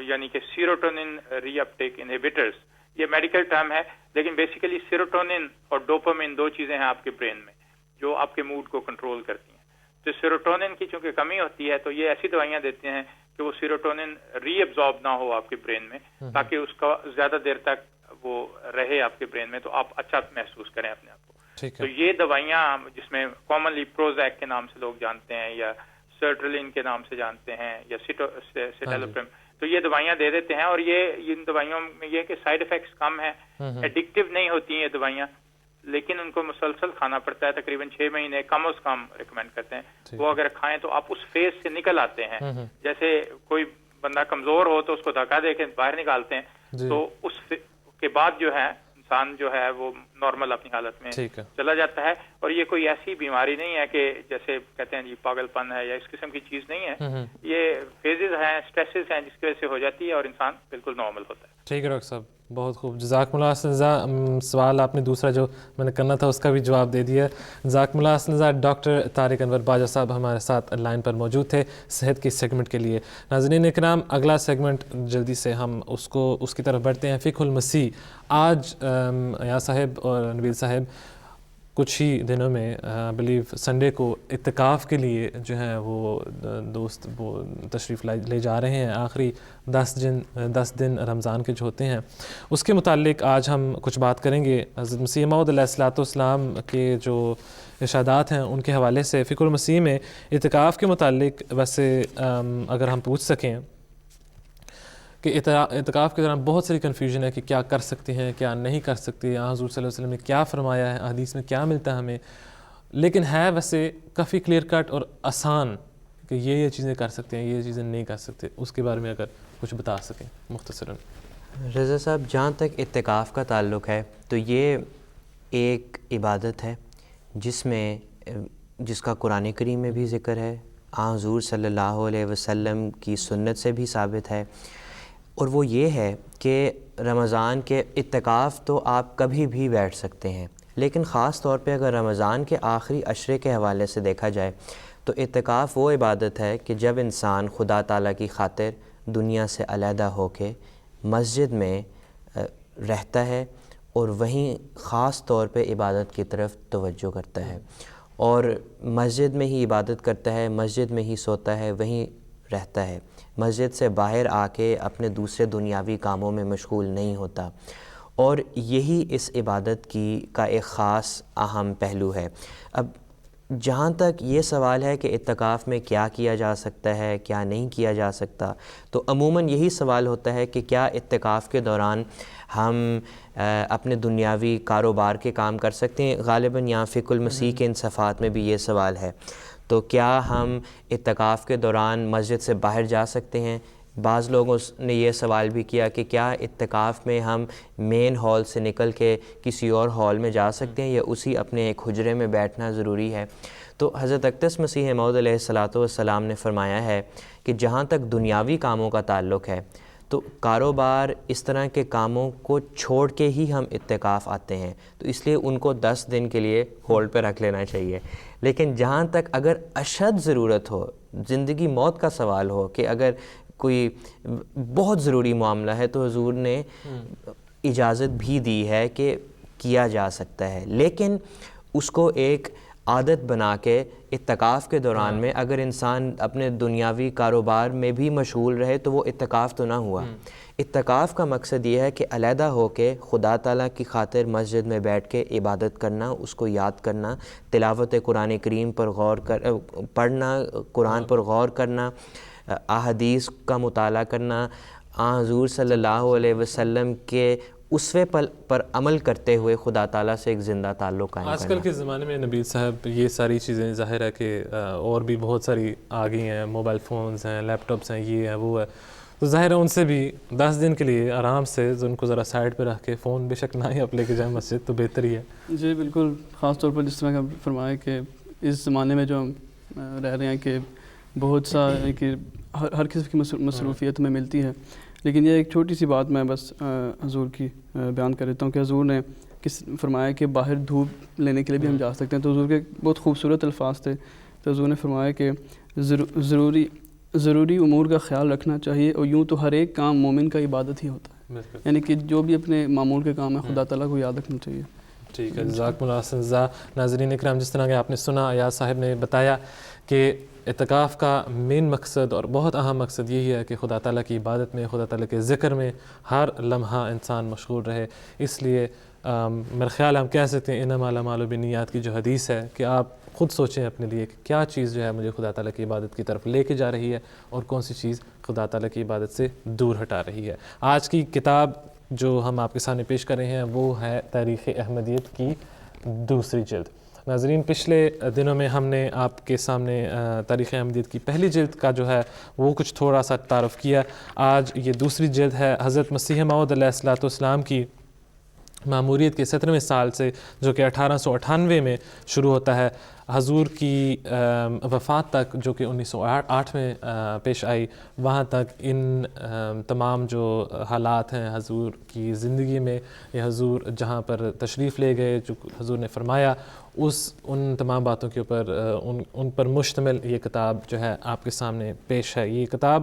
یعنی کہ سیروٹونن ری اپٹیک انہیبیٹرز. یہ میڈیکل ٹرم ہے، لیکن بیسیکلی سیروٹونن اور ڈوپامین 2 چیزیں ہیں آپ کے برین میں جو آپ کے موڈ کو کنٹرول کرتی ہیں. تو سیروٹونن کی چونکہ کمی ہوتی ہے تو یہ ایسی دوائیاں دیتے ہیں کہ وہ سیروٹونن ری ایبزارب نہ ہو آپ کے برین میں، تاکہ اس کا زیادہ دیر تک وہ رہے آپ کے برین میں، تو آپ اچھا محسوس کریں اپنے آپ کو. تو یہ دوائیاں جس میں کامنلی پروزیک کے نام سے لوگ جانتے ہیں، یا سرٹرلین کے نام سے جانتے ہیں، یا سیٹالوپریم، تو یہ دوائیاں دے دیتے ہیں. اور یہ ان دوائیوں میں یہ کہ سائیڈ افیکٹس کم ہیں، ایڈکٹیو نہیں ہوتی ہیں یہ دوائیاں، لیکن ان کو مسلسل کھانا پڑتا ہے، تقریباً 6 مہینے کم از کم ریکمینڈ کرتے ہیں. وہ اگر کھائیں تو آپ اس فیز سے نکل آتے ہیں. جیسے کوئی بندہ کمزور ہو تو اس کو دھکا دے کے باہر نکالتے ہیں، تو اس کے بعد جو ہے انسان جو ہے وہ نارمل اپنی حالت میں چلا جاتا ہے. اور یہ کوئی ایسی بیماری نہیں ہے کہ جیسے کہتے ہیں جی پاگل پن ہے یا اس قسم کی چیز نہیں ہے. یہ فیزز ہیں، سٹریسز ہیں جس کی وجہ سے ہو جاتی ہے اور انسان بالکل نارمل ہوتا ہے. ٹھیک ہے ڈاکٹر صاحب، بہت خوب، جزاکم اللہ اساتذہ. سوال آپ نے دوسرا جو میں نے کرنا تھا اس کا بھی جواب دے دیا. جزاکم اللہ اساتذہ. ڈاکٹر طارق انور باجوہ صاحب ہمارے ساتھ لائن پر موجود تھے صحت کی سیگمنٹ کے لیے. ناظرین اکرام، اگلا سیگمنٹ جلدی سے ہم اس کی طرف بڑھتے ہیں، فقہ المسیح. آج یا صاحب اور نبیل صاحب کچھ ہی دنوں میں بلیو سنڈے کو اعتکاف کے لیے جو ہیں وہ دوست وہ تشریف لے جا رہے ہیں. آخری 10 دن رمضان کے جو ہوتے ہیں اس کے متعلق آج ہم کچھ بات کریں گے. حضرت مسیح موعود علیہ الصلوۃ والسلام کے جو ارشادات ہیں ان کے حوالے سے فقہ المسیح میں اعتکاف کے متعلق ویسے اگر ہم پوچھ سکیں کہ اعتکاف کے دوران بہت ساری کنفیوژن ہے کہ کیا کر سکتے ہیں کیا نہیں کر سکتے، حضور صلی اللہ علیہ وسلم نے کیا فرمایا ہے، حدیث میں کیا ملتا ہے ہمیں، لیکن ہے ویسے کافی کلیئر کٹ اور آسان کہ یہ چیزیں کر سکتے ہیں، یہ چیزیں نہیں کر سکتے. اس کے بارے میں اگر کچھ بتا سکیں مختصراً. رضا صاحب، جہاں تک اعتکاف کا تعلق ہے تو یہ ایک عبادت ہے جس کا قرآن کریم میں بھی ذکر ہے، حضور صلی اللہ علیہ وسلم کی سنت سے بھی ثابت ہے. اور وہ یہ ہے کہ رمضان کے اعتکاف تو آپ کبھی بھی بیٹھ سکتے ہیں، لیکن خاص طور پہ اگر رمضان کے آخری عشرے کے حوالے سے دیکھا جائے تو اعتکاف وہ عبادت ہے کہ جب انسان خدا تعالیٰ کی خاطر دنیا سے علیحدہ ہو کے مسجد میں رہتا ہے اور وہیں خاص طور پہ عبادت کی طرف توجہ کرتا ہے، اور مسجد میں ہی عبادت کرتا ہے، مسجد میں ہی سوتا ہے، وہیں رہتا ہے، مسجد سے باہر آ کے اپنے دوسرے دنیاوی کاموں میں مشغول نہیں ہوتا، اور یہی اس عبادت کا ایک خاص اہم پہلو ہے۔ اب جہاں تک یہ سوال ہے کہ اعتکاف میں کیا کیا جا سکتا ہے، کیا نہیں کیا جا سکتا، تو عموماً یہی سوال ہوتا ہے کہ کیا اعتکاف کے دوران ہم اپنے دنیاوی کاروبار کے کام کر سکتے ہیں؟ غالباً یہاں فقہ المسیح کے ان صفحات میں بھی یہ سوال ہے۔ تو کیا ہم اعتکاف کے دوران مسجد سے باہر جا سکتے ہیں؟ بعض لوگوں نے یہ سوال بھی کیا کہ کیا اعتکاف میں ہم مین ہال سے نکل کے کسی اور ہال میں جا سکتے ہیں یا اسی اپنے ایک حجرے میں بیٹھنا ضروری ہے؟ تو حضرت اقدس مسیح موعود علیہ الصلاۃ والسلام نے فرمایا ہے کہ جہاں تک دنیاوی کاموں کا تعلق ہے تو کاروبار اس طرح کے کاموں کو چھوڑ کے ہی ہم اعتکاف آتے ہیں، تو اس لیے ان کو 10 دن کے لیے ہولڈ پہ رکھ لینا چاہیے۔ لیکن جہاں تک اگر اشد ضرورت ہو، زندگی موت کا سوال ہو، کہ اگر کوئی بہت ضروری معاملہ ہے، تو حضور نے اجازت بھی دی ہے کہ کیا جا سکتا ہے، لیکن اس کو ایک عادت بنا کے اعتکاف کے دوران میں اگر انسان اپنے دنیاوی کاروبار میں بھی مشغول رہے تو وہ اعتکاف تو نہ ہوا۔ اعتکاف کا مقصد یہ ہے کہ علیحدہ ہو کے خدا تعالیٰ کی خاطر مسجد میں بیٹھ کے عبادت کرنا، اس کو یاد کرنا، تلاوت قرآن کریم پر پڑھنا، قرآن پر غور کرنا، احادیث کا مطالعہ کرنا، حضور صلی اللہ علیہ وسلم کے اسوے پر عمل کرتے ہوئے خدا تعالیٰ سے ایک زندہ تعلق قائم کرنا۔ آج کل کے زمانے میں نبیل صاحب یہ ساری چیزیں ظاہر ہے کہ اور بھی بہت ساری آ گئی ہیں، موبائل فونز ہیں، لیپ ٹاپس ہیں، یہ ہے وہ ہے، تو ظاہر ہے ان سے بھی 10 دن کے لیے آرام سے ان کو ذرا سائڈ پہ رکھ کے، فون بے شک نہ ہی آپ لے کے جائیں مسجد تو بہتر ہی ہے۔ جی بالکل، خاص طور پر جس طرح کا فرمایا کہ اس زمانے میں جو ہم رہ رہے ہیں کہ بہت سا کہ ہر قسم کی مصروفیت میں ملتی ہے، لیکن یہ ایک چھوٹی سی بات میں بس حضور کی بیان کر دیتا ہوں کہ حضور نے فرمایا کہ باہر دھوپ لینے کے لیے بھی ہم جا سکتے ہیں، تو حضور کے بہت خوبصورت الفاظ تھے۔ تو حضور نے فرمایا کہ ضروری امور کا خیال رکھنا چاہیے، اور یوں تو ہر ایک کام مومن کا عبادت ہی ہوتا ہے، یعنی کہ جو بھی اپنے معمول کے کام ہے خدا تعالیٰ کو یاد رکھنا چاہیے۔ ٹھیک ہے، جزاکم اللہ خیر۔ ناظرین اکرام، جس طرح کہ آپ نے سنا، ایاز صاحب نے بتایا کہ اعتکاف کا مین مقصد اور بہت اہم مقصد یہی ہے کہ خدا تعالیٰ کی عبادت میں، خدا تعالیٰ کے ذکر میں ہر لمحہ انسان مشغول رہے۔ اس لیے میرا خیال ہم کہہ سکتے ہیں انما الاعمال بالنیات کی جو حدیث ہے کہ آپ خود سوچیں اپنے لیے کہ کیا چیز جو ہے مجھے خدا تعالیٰ کی عبادت کی طرف لے کے جا رہی ہے اور کون سی چیز خدا تعالیٰ کی عبادت سے دور ہٹا رہی ہے۔ آج کی کتاب جو ہم آپ کے سامنے پیش کر رہے ہیں وہ ہے تاریخ احمدیت کی 2 جلد۔ ناظرین، پچھلے دنوں میں ہم نے آپ کے سامنے تاریخ احمدیت کی 1 جلد کا جو ہے وہ کچھ تھوڑا سا تعارف کیا۔ آج یہ 2 جلد ہے حضرت مسیح موعود علیہ الصلوۃ والسلام کی معموریت کے 17ویں سال سے، جو کہ 1898 میں شروع ہوتا ہے، حضور کی وفات تک جو کہ 1908 میں پیش آئی، وہاں تک ان تمام جو حالات ہیں حضور کی زندگی میں، یا حضور جہاں پر تشریف لے گئے، جو حضور نے فرمایا، ان تمام باتوں کے اوپر ان پر مشتمل یہ کتاب جو ہے آپ کے سامنے پیش ہے۔ یہ کتاب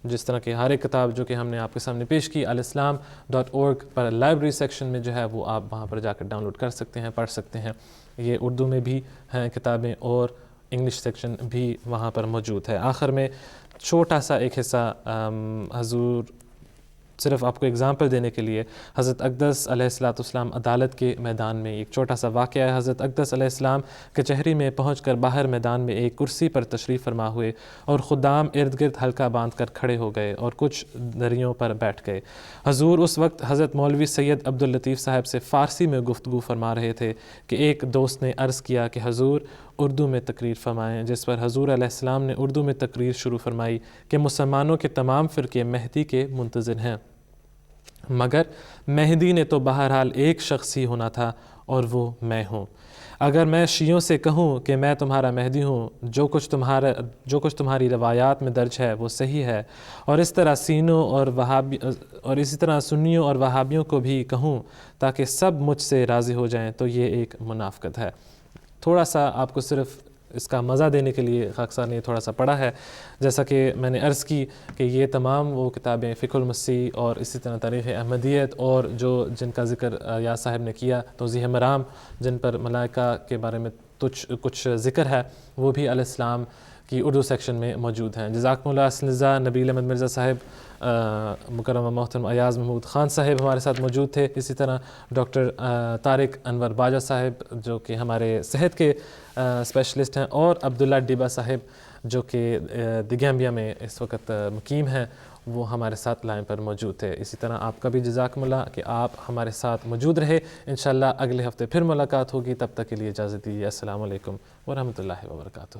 جس طرح کہ ہر ایک کتاب جو کہ ہم نے آپ کے سامنے پیش کی، alislam.org پر لائبریری سیکشن میں جو ہے وہ آپ وہاں پر جا کر ڈاؤن لوڈ کر سکتے ہیں، پڑھ سکتے ہیں۔ یہ اردو میں بھی ہیں کتابیں اور انگلش سیکشن بھی وہاں پر موجود ہے۔ آخر میں چھوٹا سا ایک حصہ حضور، صرف آپ کو اگزامپل دینے کے لیے، حضرت اقدس علیہ الصلوۃ والسلام عدالت کے میدان میں ایک چھوٹا سا واقعہ ہے۔ حضرت اقدس علیہ السلام کچہری میں پہنچ کر باہر میدان میں ایک کرسی پر تشریف فرما ہوئے، اور خدام ارد گرد حلقہ باندھ کر کھڑے ہو گئے اور کچھ دریوں پر بیٹھ گئے۔ حضور اس وقت حضرت مولوی سید عبداللطیف صاحب سے فارسی میں گفتگو فرما رہے تھے کہ ایک دوست نے عرض کیا کہ حضور اردو میں تقریر فرمائیں، جس پر حضور علیہ السلام نے اردو میں تقریر شروع فرمائی کہ مسلمانوں کے تمام فرقے مہدی کے منتظر ہیں، مگر مہدی نے تو بہرحال ایک شخص ہی ہونا تھا اور وہ میں ہوں۔ اگر میں شیعوں سے کہوں کہ میں تمہارا مہدی ہوں، جو کچھ تمہاری روایات میں درج ہے وہ صحیح ہے، اور اس طرح اسی طرح سنیوں اور وہابیوں کو بھی کہوں تاکہ سب مجھ سے راضی ہو جائیں، تو یہ ایک منافقت ہے۔ تھوڑا سا آپ کو صرف اس کا مزہ دینے کے لیے خاک صاحب نے تھوڑا سا پڑھا ہے، جیسا کہ میں نے عرض کی کہ یہ تمام وہ کتابیں فقہ المسیح اور اسی طرح تاریخ احمدیت اور جن کا ذکر ایاز صاحب نے کیا، توضیح مرام، جن پر ملائکہ کے بارے میں کچھ ذکر ہے، وہ بھی علیہ السلام کی اردو سیکشن میں موجود ہیں. جزاکم اللہ. اساتذہ نبیل احمد مرزا صاحب، مکرمہ محترم ایاز محمود خان صاحب ہمارے ساتھ موجود تھے. اسی طرح ڈاکٹر طارق انور باجا صاحب جو کہ ہمارے صحت کے اسپیشلسٹ ہیں، اور عبداللہ ڈیبا صاحب جو کہ دی گیمبیا میں اس وقت مقیم ہیں، وہ ہمارے ساتھ لائن پر موجود تھے. اسی طرح آپ کا بھی جزاکم اللہ کہ آپ ہمارے ساتھ موجود رہے. انشاءاللہ اگلے ہفتے پھر ملاقات ہوگی. تب تک کے لیے اجازت دیجیے. السلام علیکم ورحمۃ اللہ وبرکاتہ.